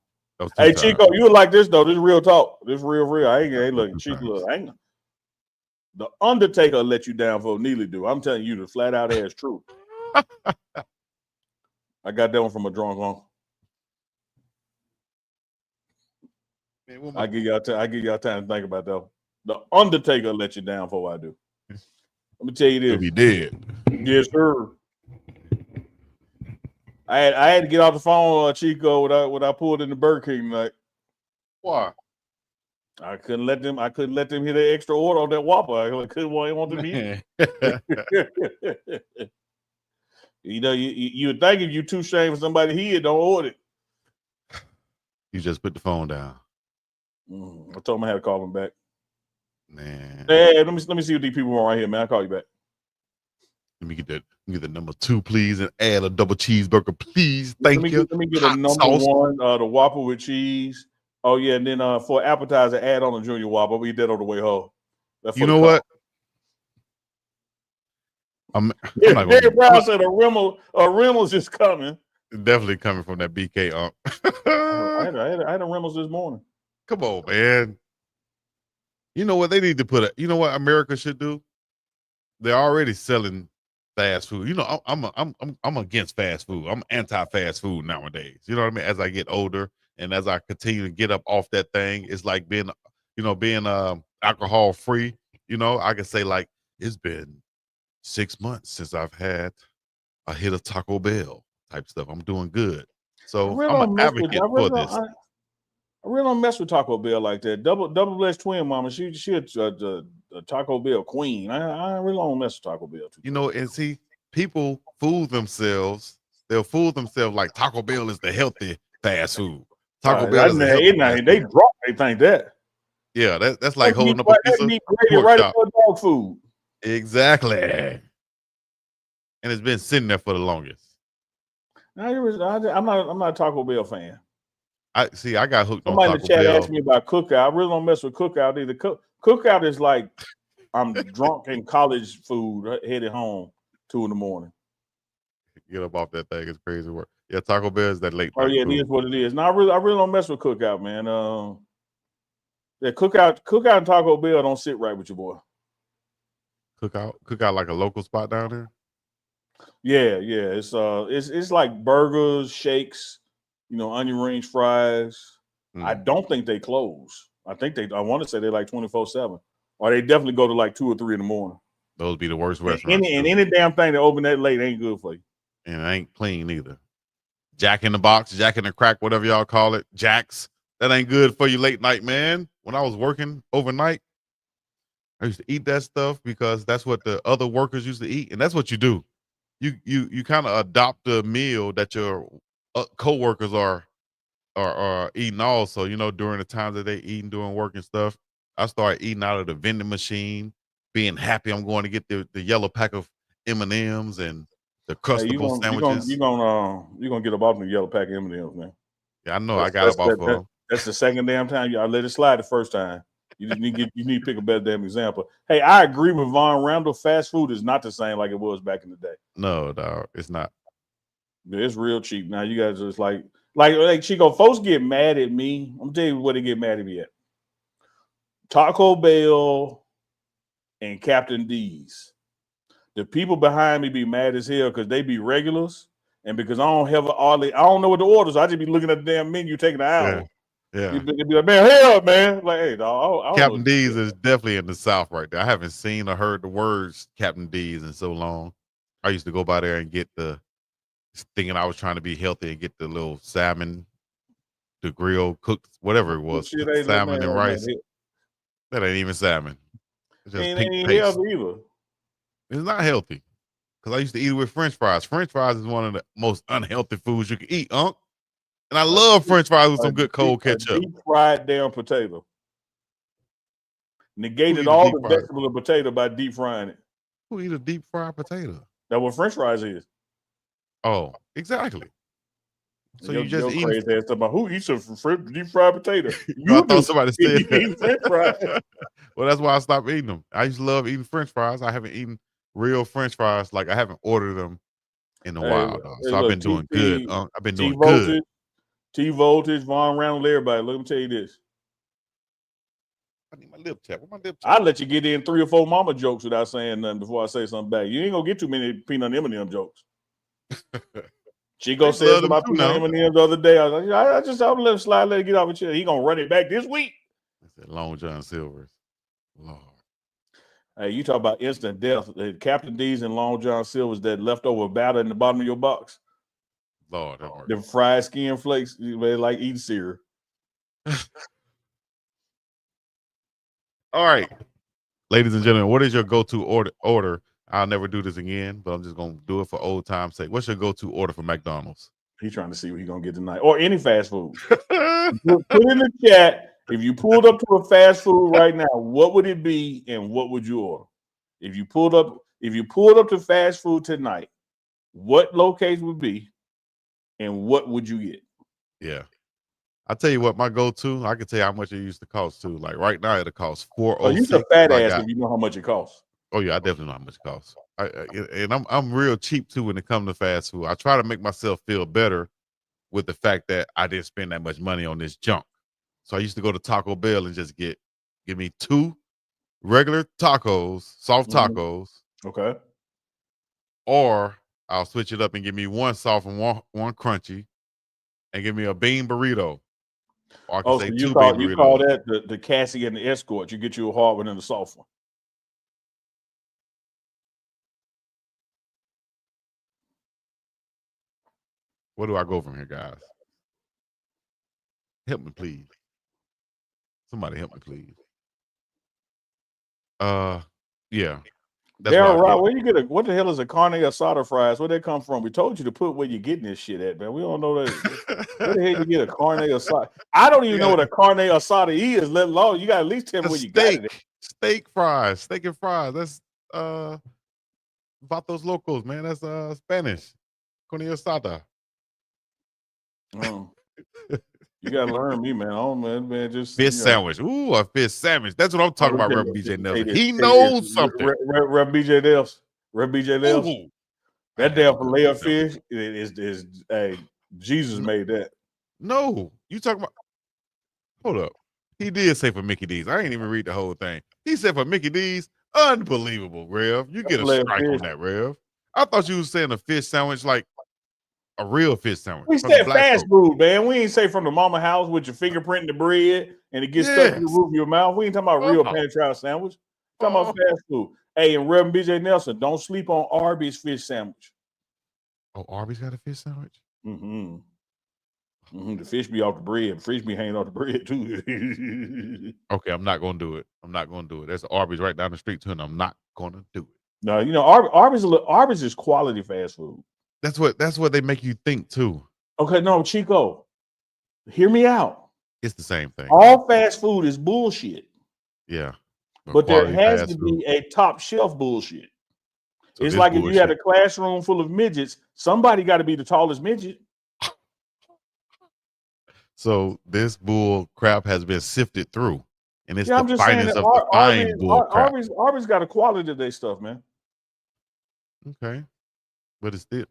Hey, Chico, you would like this though. This is real talk. This is real. I ain't look. Chico, the Undertaker let you down for Neely do. I'm telling you the flat out ass truth. I got that one from a drunk uncle. Man, I give y'all time to think about that one. The Undertaker let you down for what I do. Let me tell you this. He did. Yes, sir. I had to get off the phone, Chico, when I pulled in the Burger King tonight. Why? I couldn't let them hit an extra order on that Whopper. I couldn't want them to eat. You would think if you too ashamed for somebody here, don't order it. You just put the phone down. I told him I had to call him back. Man. Hey, let me see what these people want right here, man. I'll call you back. Let me get the number 2, please, and add a double cheeseburger, please. Thank you. Let me get a number sauce. 1, the Whopper with cheese. Oh yeah, and then for appetizer, add on a junior Whopper. I'll eat that on the way home. You know what? Harry Brown said a Reynolds is coming. Definitely coming from that BK Unk. I had a Reynolds this morning. Come on, man. You know what they need to put? You know what America should do? They're already selling fast food. You know, I'm against fast food. I'm anti-fast food nowadays. You know what I mean? As I get older and as I continue to get up off that thing, it's like being alcohol free. You know, I can say like it's been 6 months since I've had a hit of Taco Bell type stuff. I'm doing good. So I'm an advocate for this. I really don't mess with Taco Bell like that. Double-blessed twin mama. She a Taco Bell queen. I really don't mess with Taco Bell too. You know, and see, people fool themselves. They'll fool themselves like Taco Bell is the healthy fast food. Taco Bell is the healthy fast they drop. They think that. Yeah, that's like holding up a piece of pork right chop. for dog food. Exactly. And it's been sitting there for the longest. I'm not a Taco Bell fan. I got hooked Somebody on in the Taco chat Bell. asked me about Cookout. I really don't mess with Cookout either. Cookout is like I'm drunk in college food headed home 2 in. Get up off that thing. It's crazy work. Yeah, Taco Bell is that late Oh night yeah, food. it is what it is. No, I really don't mess with Cookout, man. Yeah, Cookout and Taco Bell don't sit right with your boy. Cookout like a local spot down there. Yeah. It's like burgers, shakes, onion rings, fries. I don't think they close. I want to say they're like 24/7, or they definitely go to like 2 or 3 in the morning. Those be the worst restaurants. And any damn thing that open that late ain't good for you. And it ain't clean either. Jack in the Box, Jack in the Crack, whatever y'all call it, Jack's. That ain't good for you late night, man. When I was working overnight, I used to eat that stuff because that's what the other workers used to eat, and that's what you do. You kind of adopt a meal that your coworkers are eating also. During the times that they eating during work and stuff, I started eating out of the vending machine, being happy I'm going to get the yellow pack of M&Ms and the Crustable sandwiches. You're gonna get up off the yellow pack of M&Ms, man. Yeah, I know. I got up off of them. That's the second damn time I let it slide the first time. You just need to pick a better damn example. Hey, I agree with Von Randall. Fast food is not the same like it was back in the day. No, dog, it's not. It's real cheap now. You guys just like Chico. Folks get mad at me. I'm telling you what they get mad at me at. Taco Bell and Captain D's. The people behind me be mad as hell because they be regulars, and because I don't know what the orders. I just be looking at the damn menu, taking an hour. Yeah. They be like, man, hell, man. Like, hey, dog. Captain D's is definitely in the South right there. I haven't seen or heard the words Captain D's in so long. I used to go by there and get thinking I was trying to be healthy and get the little salmon, the grill cooked, whatever it was, salmon and rice. That ain't even salmon. It's just pink paste. Either. It's not healthy because I used to eat it with French fries. French fries is one of the most unhealthy foods you can eat, Unk. And I love French fries with some good cold ketchup. Deep fried damn potato. Negated all the vegetable and potato by deep frying it. Who eat a deep fried potato? That's what French fries is. Oh, exactly. So you just eat crazy ass about who eats a deep fried potato? I thought somebody said eat French fries. Well, that's why I stopped eating them. I used to love eating French fries. I haven't eaten real French fries. Like I haven't ordered them in a while. So I've been doing good. I've been doing good. T-Voltage, Von Randall, everybody. Let me tell you this. I need my lip tap. Where's my lip tap? I'll let you get in 3 or 4 mama jokes without saying nothing before I say something back. You ain't gonna get too many peanut M&M jokes. Chico said about peanut M&M the other day. I was like, I'll let him slide, let it get off his chair. He gonna run it back this week. I said Long John Silver's. Lord. Hey, you talk about instant death. Captain D's and Long John Silver's, that leftover batter in the bottom of your box. Lord, the fried skin flakes, they like eating cereal. All right, ladies and gentlemen, what is your go-to order? I'll never do this again, but I'm just gonna do it for old time's sake. What's your go-to order for McDonald's? He's trying to see what he's gonna get tonight, or any fast food. Put in the chat if you pulled up to a fast food right now. What would it be, and what would you order? If you pulled up to fast food tonight, what location would be? And what would you get? Yeah. I'll tell you what, my go-to, I can tell you how much it used to cost too. Like right now, it'll cost $4.06. Oh, you're a fat ass if you know how much it costs. Oh yeah, I definitely know how much it costs. And I'm real cheap too when it comes to fast food. I try to make myself feel better with the fact that I didn't spend that much money on this junk. So I used to go to Taco Bell and just give me 2 regular tacos, soft tacos. Okay. Or I'll switch it up and give me 1 soft and one crunchy, and give me a bean burrito. Or I can say 2 bean burritos. You call that the Cassie and the Escort. You get you a hard one and a soft one. Where do I go from here, guys? Help me, please. Somebody help me, please. Yeah. Daryl, right, where you get what the hell is a carne asada fries? Where they come from? We told you to put where you're getting this shit at, man. We don't know that. Where the hell you get a carne asada? I don't even know what a carne asada is, let alone you got at least tell me where you got it. Steak fries, steak and fries. Vatos Locos, man. That's Spanish. Con asada. Oh. You gotta learn me, man. Oh man, just Fish sandwich. Ooh, a fish sandwich. That's what I'm talking about, Reverend BJ Nelson. He knows something. Rev BJ Nelson. Rev BJ Nelson. Ooh, That damn fillet of fish is hey, Jesus made that. No, you talking about? Hold up. He did say for Mickey D's. I ain't even read the whole thing. He said for Mickey D's. Unbelievable, Rev. You get a strike on that, Rev. I thought you was saying a fish sandwich like a real fish sandwich. We said fast food, man. We ain't say from the mama house with your fingerprint in the bread and it gets stuck in the roof of your mouth. We ain't talking about real pan trout sandwich. We're talking about fast food. Hey, and Reverend BJ Nelson, don't sleep on Arbys fish sandwich. Oh, Arbys got a fish sandwich? Mm-hmm. The fish be off the bread. Fish be hanging off the bread too. Okay, I'm not gonna do it. I'm not gonna do it. There's Arbys right down the street too, and I'm not gonna do it. No, you know, Arbys is quality fast food. That's what they make you think too. Okay, no, Chico, hear me out. It's the same thing. All fast food is bullshit. Yeah. But there has to be a top shelf bullshit. So it's like bullshit. If you had a classroom full of midgets, somebody got to be the tallest midget. So this bull crap has been sifted through, and it's the finest of the fine bull crap. Arbys got a quality of their stuff, man. Okay, but it's still.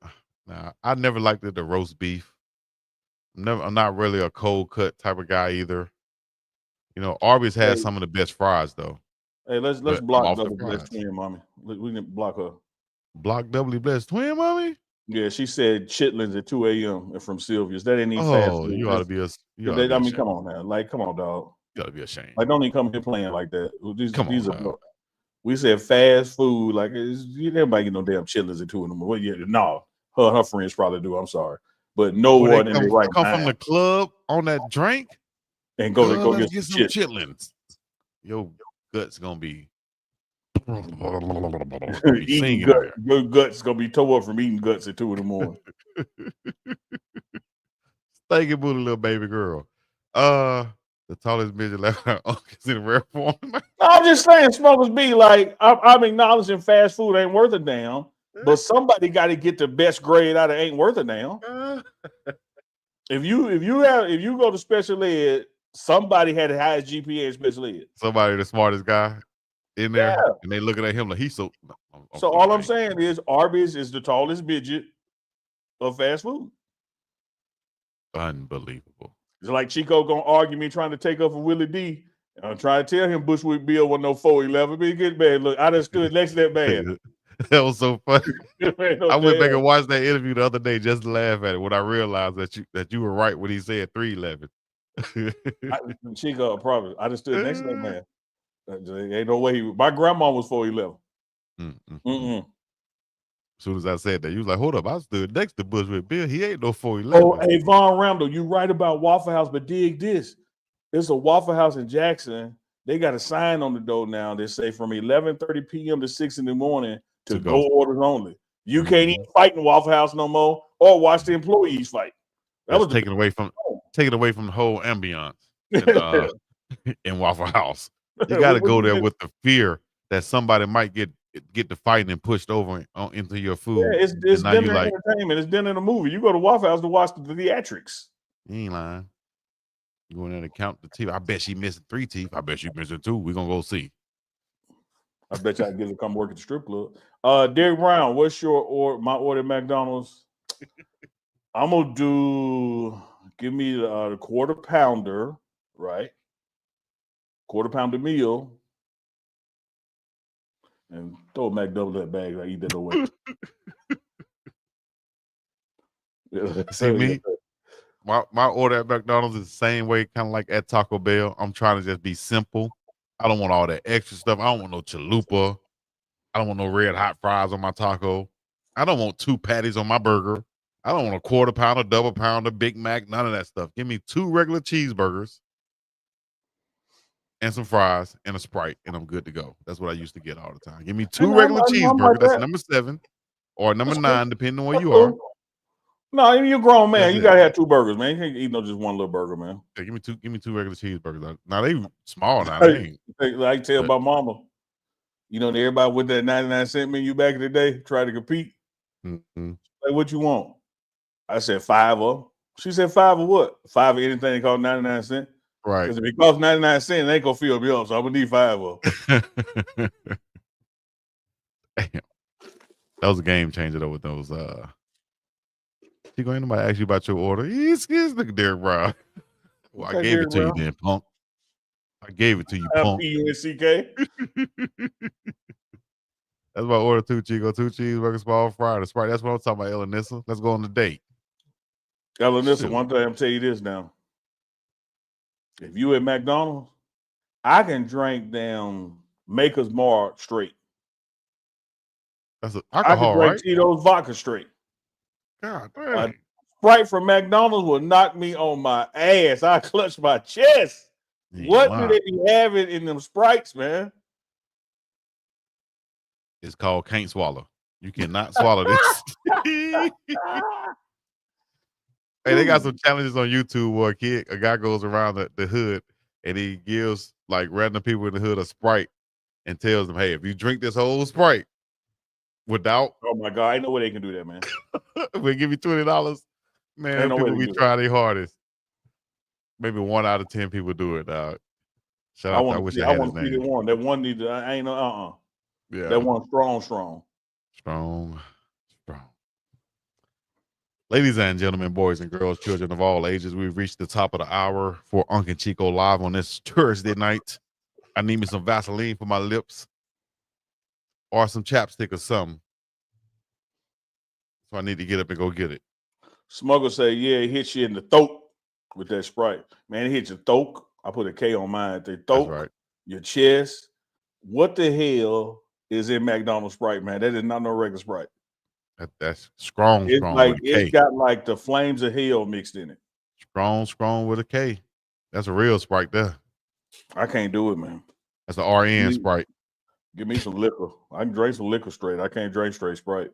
Nah, I never liked the roast beef. I'm not really a cold cut type of guy either. You know, Arbys has some of the best fries though. Hey, let's block Double Blessed Twin Mommy. We can block her. Block Doubly Blessed Twin Mommy? Yeah, she said chitlins at 2 a.m. from Sylvia's. That ain't even fast food. You ought to be a. I mean, come on now. Like, come on, dog. You ought to be ashamed. Like, don't even come here playing like that. Come on. We said fast food. Like, everybody get no damn chitlins at 2 in the morning. Yeah, no, her friends probably do. I'm sorry, but no one in the right come from the club on that drink and go get some chitlins. Your guts gonna be. Eating your guts gonna be tore up from eating guts at 2 in the morning. Thank you, booty little baby girl. The tallest midget left her uncle's in rare form. I'm just saying, smokers be like, I'm acknowledging fast food ain't worth a damn, but somebody got to get the best grade out of ain't worth a damn. If you go to special ed, somebody had the highest GPA in special ed. Somebody the smartest guy in there, and they looking at him like he's so. So all I'm saying is Arbys is the tallest midget of fast food. Unbelievable. It's like Chico gonna argue me trying to take up for Willie D. I'm trying to tell him Bushwick Bill wasn't no 411. But he get bad. Look, I just stood next to that man. That was so funny. I went back and watched that interview the other day just to laugh at it when I realized that you were right when he said 311. Chico, probably. I just stood next to that man. Ain't no way my grandma was 411. As soon as I said that, you was like, hold up, I stood next to Bushwick Bill. He ain't no 411. Oh, hey, Von Randall, you right about Waffle House, but dig this. There's a Waffle House in Jackson. They got a sign on the door now that say from 11:30 p.m. to 6 in the morning to go orders only. You can't even fight in Waffle House no more or watch the employees fight. That was taken away from the whole ambiance in Waffle House. You got to go there with the fear that somebody might get the fighting and pushed over into your food. Yeah, it's dinner entertainment. It's dinner in a movie. You go to Waffle House to watch the theatrics. You ain't lying. You go in there to count the teeth. I bet she missing 3 teeth. I bet she missing 2. We're gonna go see. I bet y'all get to come work at the strip club. Derek Brown, what's my order at McDonald's? I'm gonna give me the quarter pounder, right? Quarter pounder meal. And throw a McDouble that bag. I eat that away. See me? My order at McDonald's is the same way, kind of like at Taco Bell. I'm trying to just be simple. I don't want all that extra stuff. I don't want no chalupa. I don't want no red hot fries on my taco. I don't want 2 patties on my burger. I don't want a quarter pounder, double pounder, Big Mac, none of that stuff. Give me 2 regular cheeseburgers and some fries and a Sprite, and I'm good to go. That's what I used to get all the time. Give me 2 regular cheeseburgers. That's number 7 or number 9, depending on where you are. No, you're a grown man. You gotta have 2 burgers, man. You can't eat just one little burger, man. Yeah, give me 2 regular cheeseburgers. Now they small now. They ain't. I can tell by mama. You know, everybody with that 99-cent menu back in the day tried to compete. Mm-hmm. Like, what you want? I said 5 of them. She said 5 of what? 5 of anything called 99 cents. Right. Because if it costs 99 cents, it ain't gonna fill me up. So I'm gonna need 5 of them. Damn. That was a game changer though with those Chico, ain't nobody ask you about your order. Look at Derek Brown. Well, Okay, I gave Derek it to Brown. you then, punk. I gave it to you, punk. P-U-N-C-K. That's my order too, Chico. 2 cheeseburgers, small fry, the Sprite. That's what I'm talking about, Elanissa. Let's go on the date. Elanissa, one thing I'm tell you this now. If you at McDonald's, I can drink down Maker's Mark straight. That's I can alcohol, drink right? Tito's vodka straight. God dang. Sprite from McDonald's will knock me on my ass. I clutch my chest. What do they be having in them Sprites, man? It's called can't swallow. You cannot swallow this. Hey, they got some challenges on YouTube where a guy goes around the hood and he gives like random people in the hood a Sprite and tells them, hey, if you drink this whole Sprite without, oh my God, I know where they can do that, man. we'll give you $20. Man, people be trying their hardest. Maybe 1 out of 10 people do it, dog. Shout out, I wish I had his name. That one. That one need to, I ain't no, Yeah. That one strong. Strong. Ladies and gentlemen, boys and girls, children of all ages, we've reached the top of the hour for Unk and Chico live on this Thursday night. I need me some Vaseline for my lips or some chapstick or something. So I need to get up and go get it. Smuggle say, yeah, it hits you in the throat with that Sprite. Man, it hits your throat. I put a K on mine. The throat, right. Your chest. What the hell is in McDonald's Sprite, man? That is not no regular Sprite. That's strong It's with a K. It's got like the flames of hell mixed in it. Strong with a K. That's a real Sprite there. I can't do it, man. That's an RN Sprite. Give me some liquor. I can drink some liquor straight. I can't drink straight Sprite.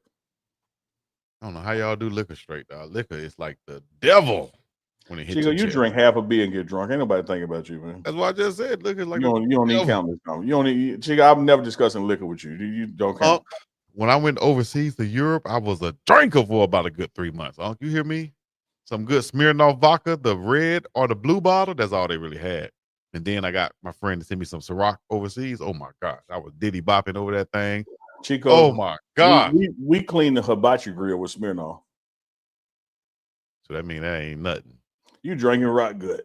I don't know how y'all do liquor straight, dog. Liquor is like the devil when it hits Chico, your chest. drink half a beer and get drunk. Ain't nobody thinking about you, man. That's what I just said. Liquor is like you don't need count this time. You don't need, Chico, I'm never discussing liquor with you. You don't count. When I went overseas to Europe, I was a drinker for about a good 3 months. You hear me? Some good Smirnoff vodka, the red or the blue bottle. That's all they really had. And then I got my friend to send me some Ciroc overseas. Oh my gosh, I was diddy bopping over that thing. Chico, oh my God. We clean the hibachi grill with Smirnoff. So that means that ain't nothing. You drinking rock good.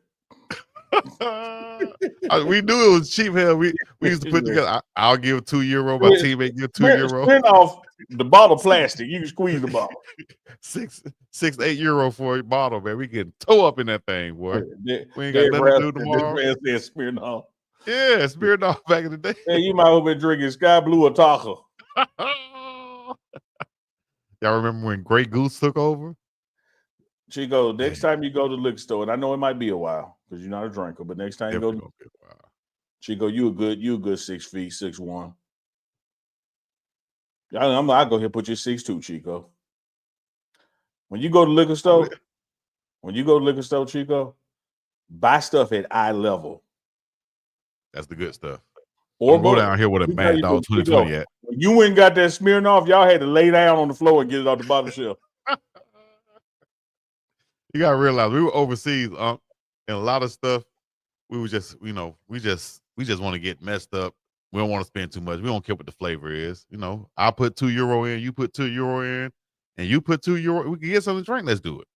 We knew it was cheap. Hell, we used to put together. I'll give €2. My teammate give €2. Smirnoff, the bottle plastic. You can squeeze the bottle. €8 for a bottle, man. We get toe up in that thing, boy. We ain't got nothing to do tomorrow. This man Smirnoff. Yeah, Smirnoff back in the day. Hey, you might have been drinking Sky Blue or Taco. Y'all remember when Grey Goose took over? Chico, next time you go to the liquor store, and I know it might be a while because you're not a drinker, but next time you go to Chico, you a good 6 feet, 6'1". I'll go here and put you 6'2", Chico. When you go to the liquor store, Chico, buy stuff at eye level. That's the good stuff. Or go down here with a Mad Dog 2020 at. When you went and got that Smirnoff, y'all had to lay down on the floor and get it off the bottom shelf. You gotta realize we were overseas, and a lot of stuff we were just, we just want to get messed up. We don't want to spend too much. We don't care what the flavor is. I put €2 in, you put €2 in, and you put €2. We can get something to drink. Let's do it.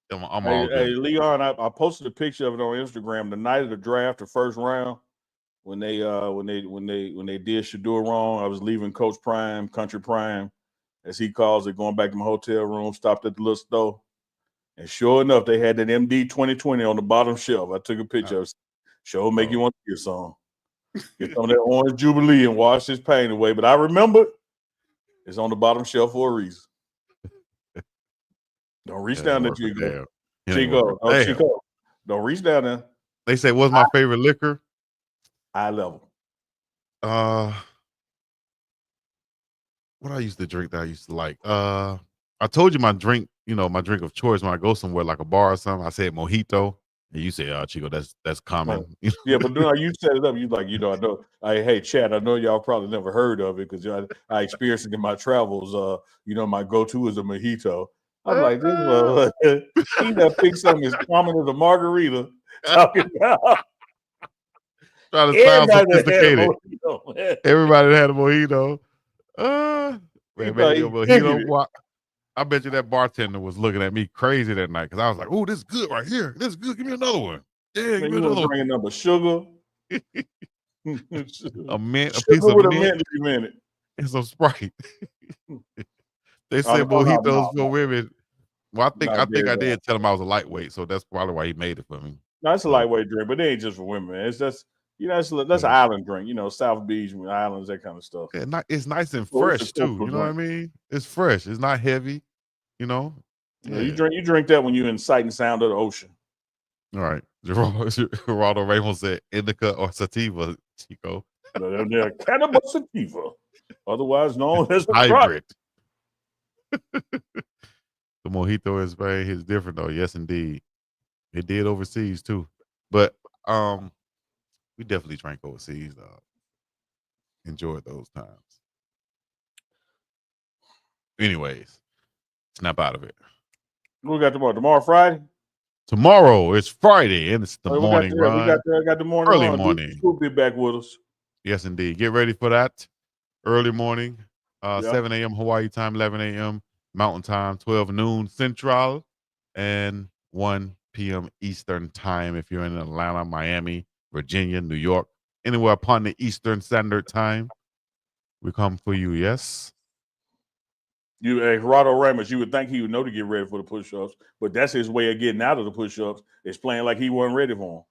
Hey, Leon, I posted a picture of it on Instagram the night of the draft, the first round, when they did Shador wrong. I was leaving Coach Prime, Country Prime, as he calls it, going back to my hotel room, stopped at the little store. And sure enough, they had that MD 2020 on the bottom shelf. I took a picture of it. Sure make you want to hear some. Get some of that orange Jubilee and wash this pain away. But I remember it's on the bottom shelf for a reason. Don't reach down there, Chico. Chico. Don't reach down there. They say, what's my favorite liquor? Eye level. What I used to drink that I used to like. I told you my drink, my drink of choice when I go somewhere like a bar or something. I said mojito, You say, Chico, that's common. Yeah, but you set it up. You like, I know. Hey, Chad, I know y'all probably never heard of it because I experienced it in my travels. My go-to is a mojito. I'm like, this he done picked something as common as a margarita. Talking about trying to sound sophisticated. Everybody that had a mojito. Man, maybe a mojito. I bet you that bartender was looking at me crazy that night because I was like, "Oh, this is good right here. This is good. Give me another one." Yeah, give me another one. Drinking number sugar, a piece of mint, and some Sprite. They said mojitos for women. Well, I think I did tell him I was a lightweight, so that's probably why he made it for me. No, it's a lightweight drink, but it ain't just for women. Man. It's just that's an island drink. South Beach islands, that kind of stuff. Yeah, it's nice and fresh too. You know what I mean? It's fresh. It's not heavy. Yeah. You drink that when you're in sight and sound of the ocean. All right. Geraldo Ramos said indica or sativa, Chico. They're cannabis sativa, otherwise known as a hybrid. The mojito in Spain is different though. Yes, indeed. It did overseas too. But we definitely drank overseas, enjoyed those times. Anyways, snap out of it. What we got tomorrow? Tomorrow Friday? Tomorrow is Friday, and it's the morning run. We got the morning early run. morning. We'll be back with us. Yes, indeed. Get ready for that. Early morning, 7 a.m. Hawaii time, 11 a.m. Mountain time, 12 noon Central, and 1 p.m. Eastern time if you're in Atlanta, Miami, Virginia, New York, anywhere upon the Eastern Standard Time. We come for you, yes? Geraldo Ramos, you would think he would know to get ready for the push-ups, but that's his way of getting out of the push-ups. It's playing like he wasn't ready for them.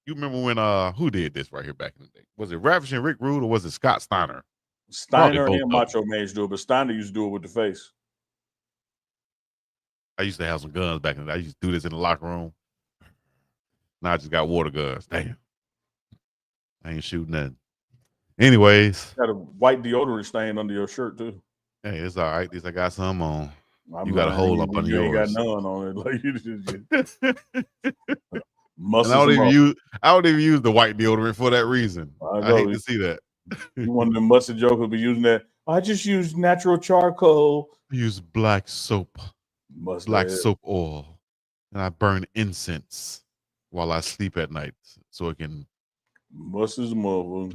You remember when who did this right here back in the day? Was it Ravishing Rick Rude or was it Scott Steiner? Steiner and Macho Man used to do it, but Steiner used to do it with the face. I used to have some guns back in the day. I used to do this in the locker room. Now I just got water guns. Damn. I ain't shooting nothing. Anyways. Got a white deodorant stain under your shirt, too. Hey, it's all right. At least I got some on. You got a hole up under yours. You ain't got none on it. Like you just I don't even use the white deodorant for that reason. I hate to see that. One of the mustard jokers be using that. I just use natural charcoal. I use black soap. Black soap oil. And I burn incense while I sleep at night so it can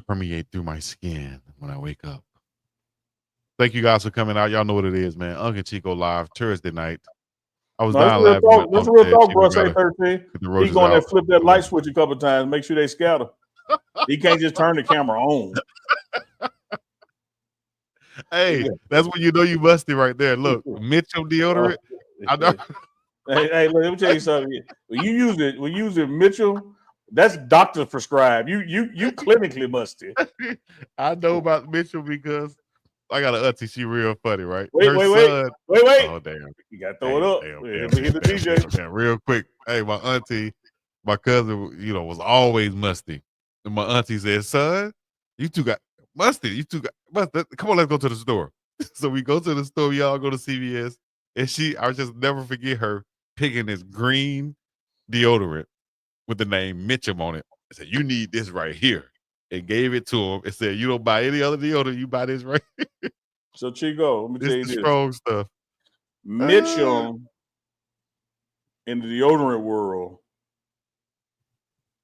permeate through my skin when I wake up. Thank you guys for coming out. Y'all know what it is, man. Unk and Chico live Thursday night. I was down laughing. That's real talk, bro. Say 13. He's going to flip that light switch a couple times. Make sure they scatter. He can't just turn the camera on. Hey, that's when you know you musty right there. Look, Mitchell deodorant. I know. Hey, let me tell you something. When you use it Mitchell, that's doctor prescribed. You clinically musty. I know about Mitchell because I got an auntie. She real funny, right? Wait. Oh damn! You got to throw it up. Hit the DJ. Damn, real quick. Hey, my auntie, my cousin, was always musty. And my auntie said, "Son, you two got musty. You two got musty. Come on, let's go to the store." So we go to the store. We all go to CVS, and I just never forget her picking this green deodorant with the name Mitchum on it. I said, "You need this right here." And gave it to him and said, "You don't buy any other deodorant, you buy this right here." So Chico, let me tell you this. Strong stuff. Mitchum in the deodorant world.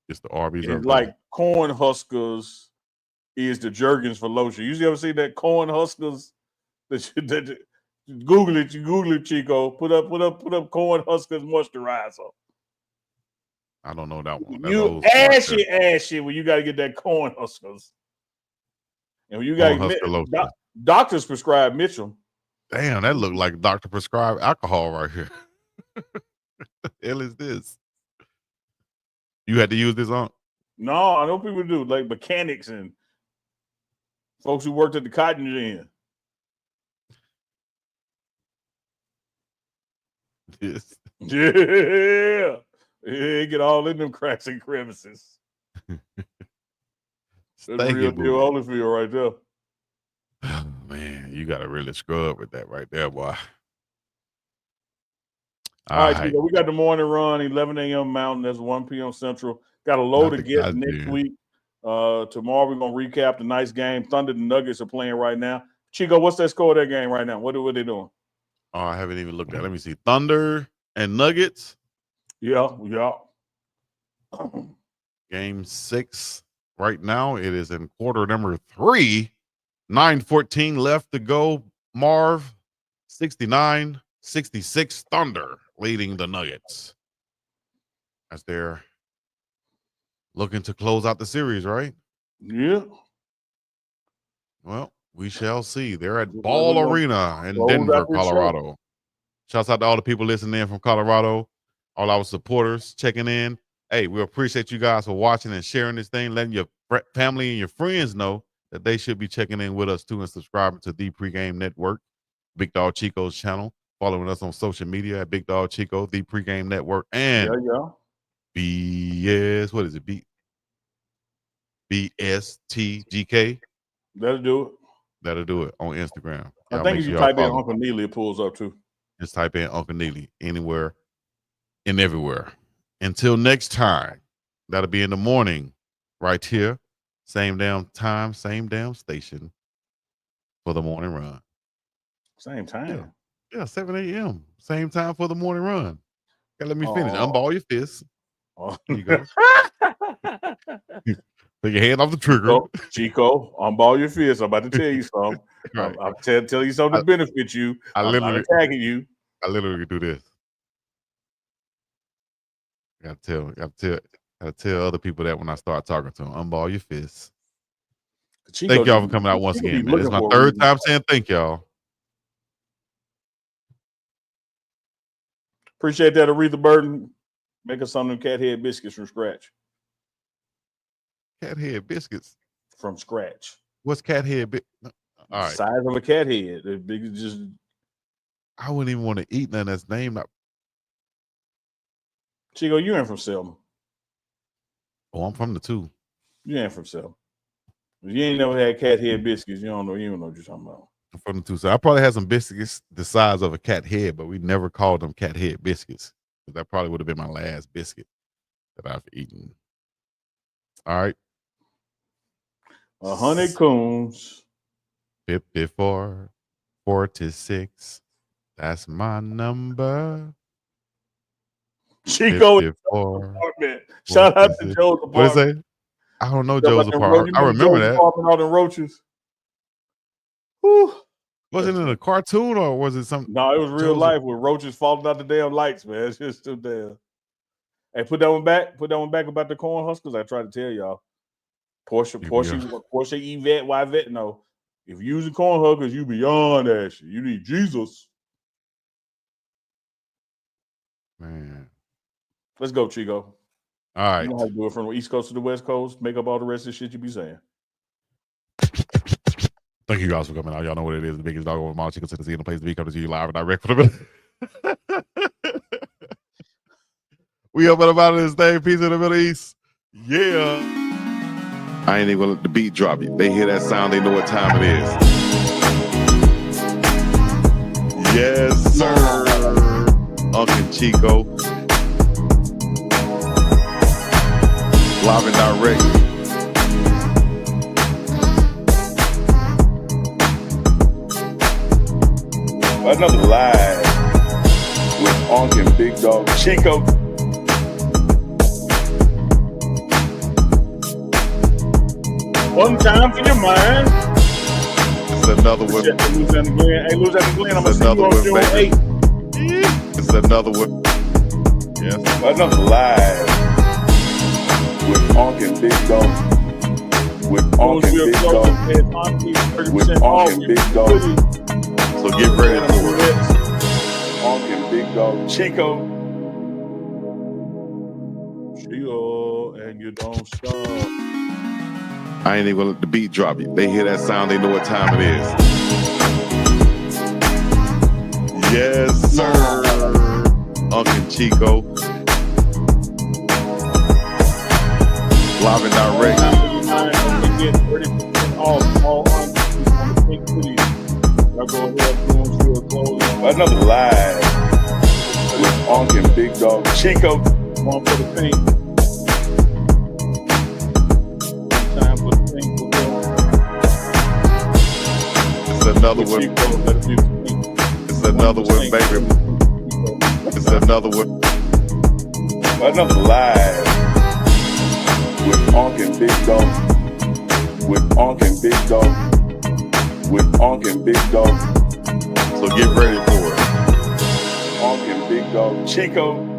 It's the Arbys. It's like corn huskers is the Jergens for lotion. You ever see that corn huskers? Google it, Chico. Put up corn huskers moisturizer. I don't know that one. You ashy when you got to get that corn huskers. And when you got doctors prescribe Mitchell. Damn, that looked like doctor prescribed alcohol right here. The hell is this? You had to use this on? No, I know people do, like mechanics and folks who worked at the cotton gin. Yes. Yeah. Yeah, get all in them cracks and crevices. That's real deal Holyfield right there. Oh, man, you got to really scrub with that right there, boy. All right, Chico, we got the morning run, 11 a.m. Mountain. That's 1 p.m. Central. Got a load to get next week. Tomorrow we're gonna recap the nice game. Thunder and Nuggets are playing right now. Chico, what's that score of that game right now? What are they doing? Oh, I haven't even looked at it. Let me see. Thunder and Nuggets. Yeah. Game 6 right now. It is in quarter number 3. 9:14 left to go. Marv, 69-66. Thunder leading the Nuggets as they're looking to close out the series, right? Yeah. Well, we shall see. They're at Ball Arena in Denver, Colorado. Shouts out to all the people listening in from Colorado, all our supporters checking in. Hey, we appreciate you guys for watching and sharing this thing, letting your family and your friends know that they should be checking in with us too and subscribing to the Pregame Network, BiggDogg Chico's channel, following us on social media at BiggDogg Chico, the Pregame Network, and BS, what is it? BSTGK. That'll do it. That'll do it on Instagram. I think if you type in Uncle Neely, it pulls up too. Just type in Uncle Neely anywhere and everywhere. Until next time, that'll be in the morning right here. Same damn time, same damn station for the morning run. Same time? Yeah, 7 a.m. Same time for the morning run. Gotta let me finish. Unball your fists. There you go. Put your hand off the trigger. Chico, unball your fists. I'm about to tell you something. Right. I'll tell you something to benefit you. I'm not attacking you. I literally do this. Gotta tell other people that when I start talking to them. Unball your fists. Chico, thank y'all for coming out once again, man. It's my third time saying thank y'all. Appreciate that, Aretha Burton. Make us some of them cat head biscuits from scratch. Cat head biscuits from scratch. What's cat head? All right, size of a cat head. The big, just. I wouldn't even want to eat none that's named. Chico, you ain't from Selma. Oh, I'm from the 2. You ain't from Selma. If you ain't never had cat head biscuits, you don't know what you're talking about. I'm from the 2. So I probably had some biscuits the size of a cat head, but we never called them cat head biscuits. That probably would have been my last biscuit that I've eaten. All right. 100 coons. 54, 46. That's my number. Chico is apartment. Shout out to Joe's apartment. What is it? I don't know Joe's apartment. I remember that. All the roaches. Whew. Was it in a cartoon or was it something? No, it was real life with roaches falling out the damn lights, man. It's just too damn. Hey, put that one back. Put that one back about the corn huskers. I tried to tell y'all. Portia, Yvette, Yvette. No, if you using corn huskers, you beyond that shit. You need Jesus. Man. Let's go, Chico. All right. You know how to do it from the East Coast to the West Coast. Make up all the rest of the shit you be saying. Thank you guys for coming out. Y'all know what it is. The biggest dog over Mall Chico Tennessee, and the place to be coming to you live and direct for the We up and about in this thing. Peace in the Middle East. Yeah. I ain't even gonna let the beat drop you. They hear that sound, they know what time it is. Yes, sir. Unk and Chico. Live and direct. Another live with Unk and BiggDogg Chico. One time for your mind. It's another one. Hey, Louisiana Glen, I'm going to see you on June 8th. It's another one. Yes. Another live with Unk and BiggDogg. With Unk and BiggDogg. With Unk and BiggDogg. So get ready for it. Unk and BiggDogg Chico. Chico, and you don't stop. I ain't even gonna let the beat drop you. They hear that sound, they know what time it is. Yes, sir. Unk and Chico. Live and direct. Another live with Unk BiggDogg. Chico, one for the pink. Time for the pink. It's another one. Chico, let it be the pink. It's another one, baby. It's another one. Another live with Unk and BiggDogg. With Unk and BiggDogg. With Unk and BiggDogg. So get ready for it. Unk and BiggDogg. Chico.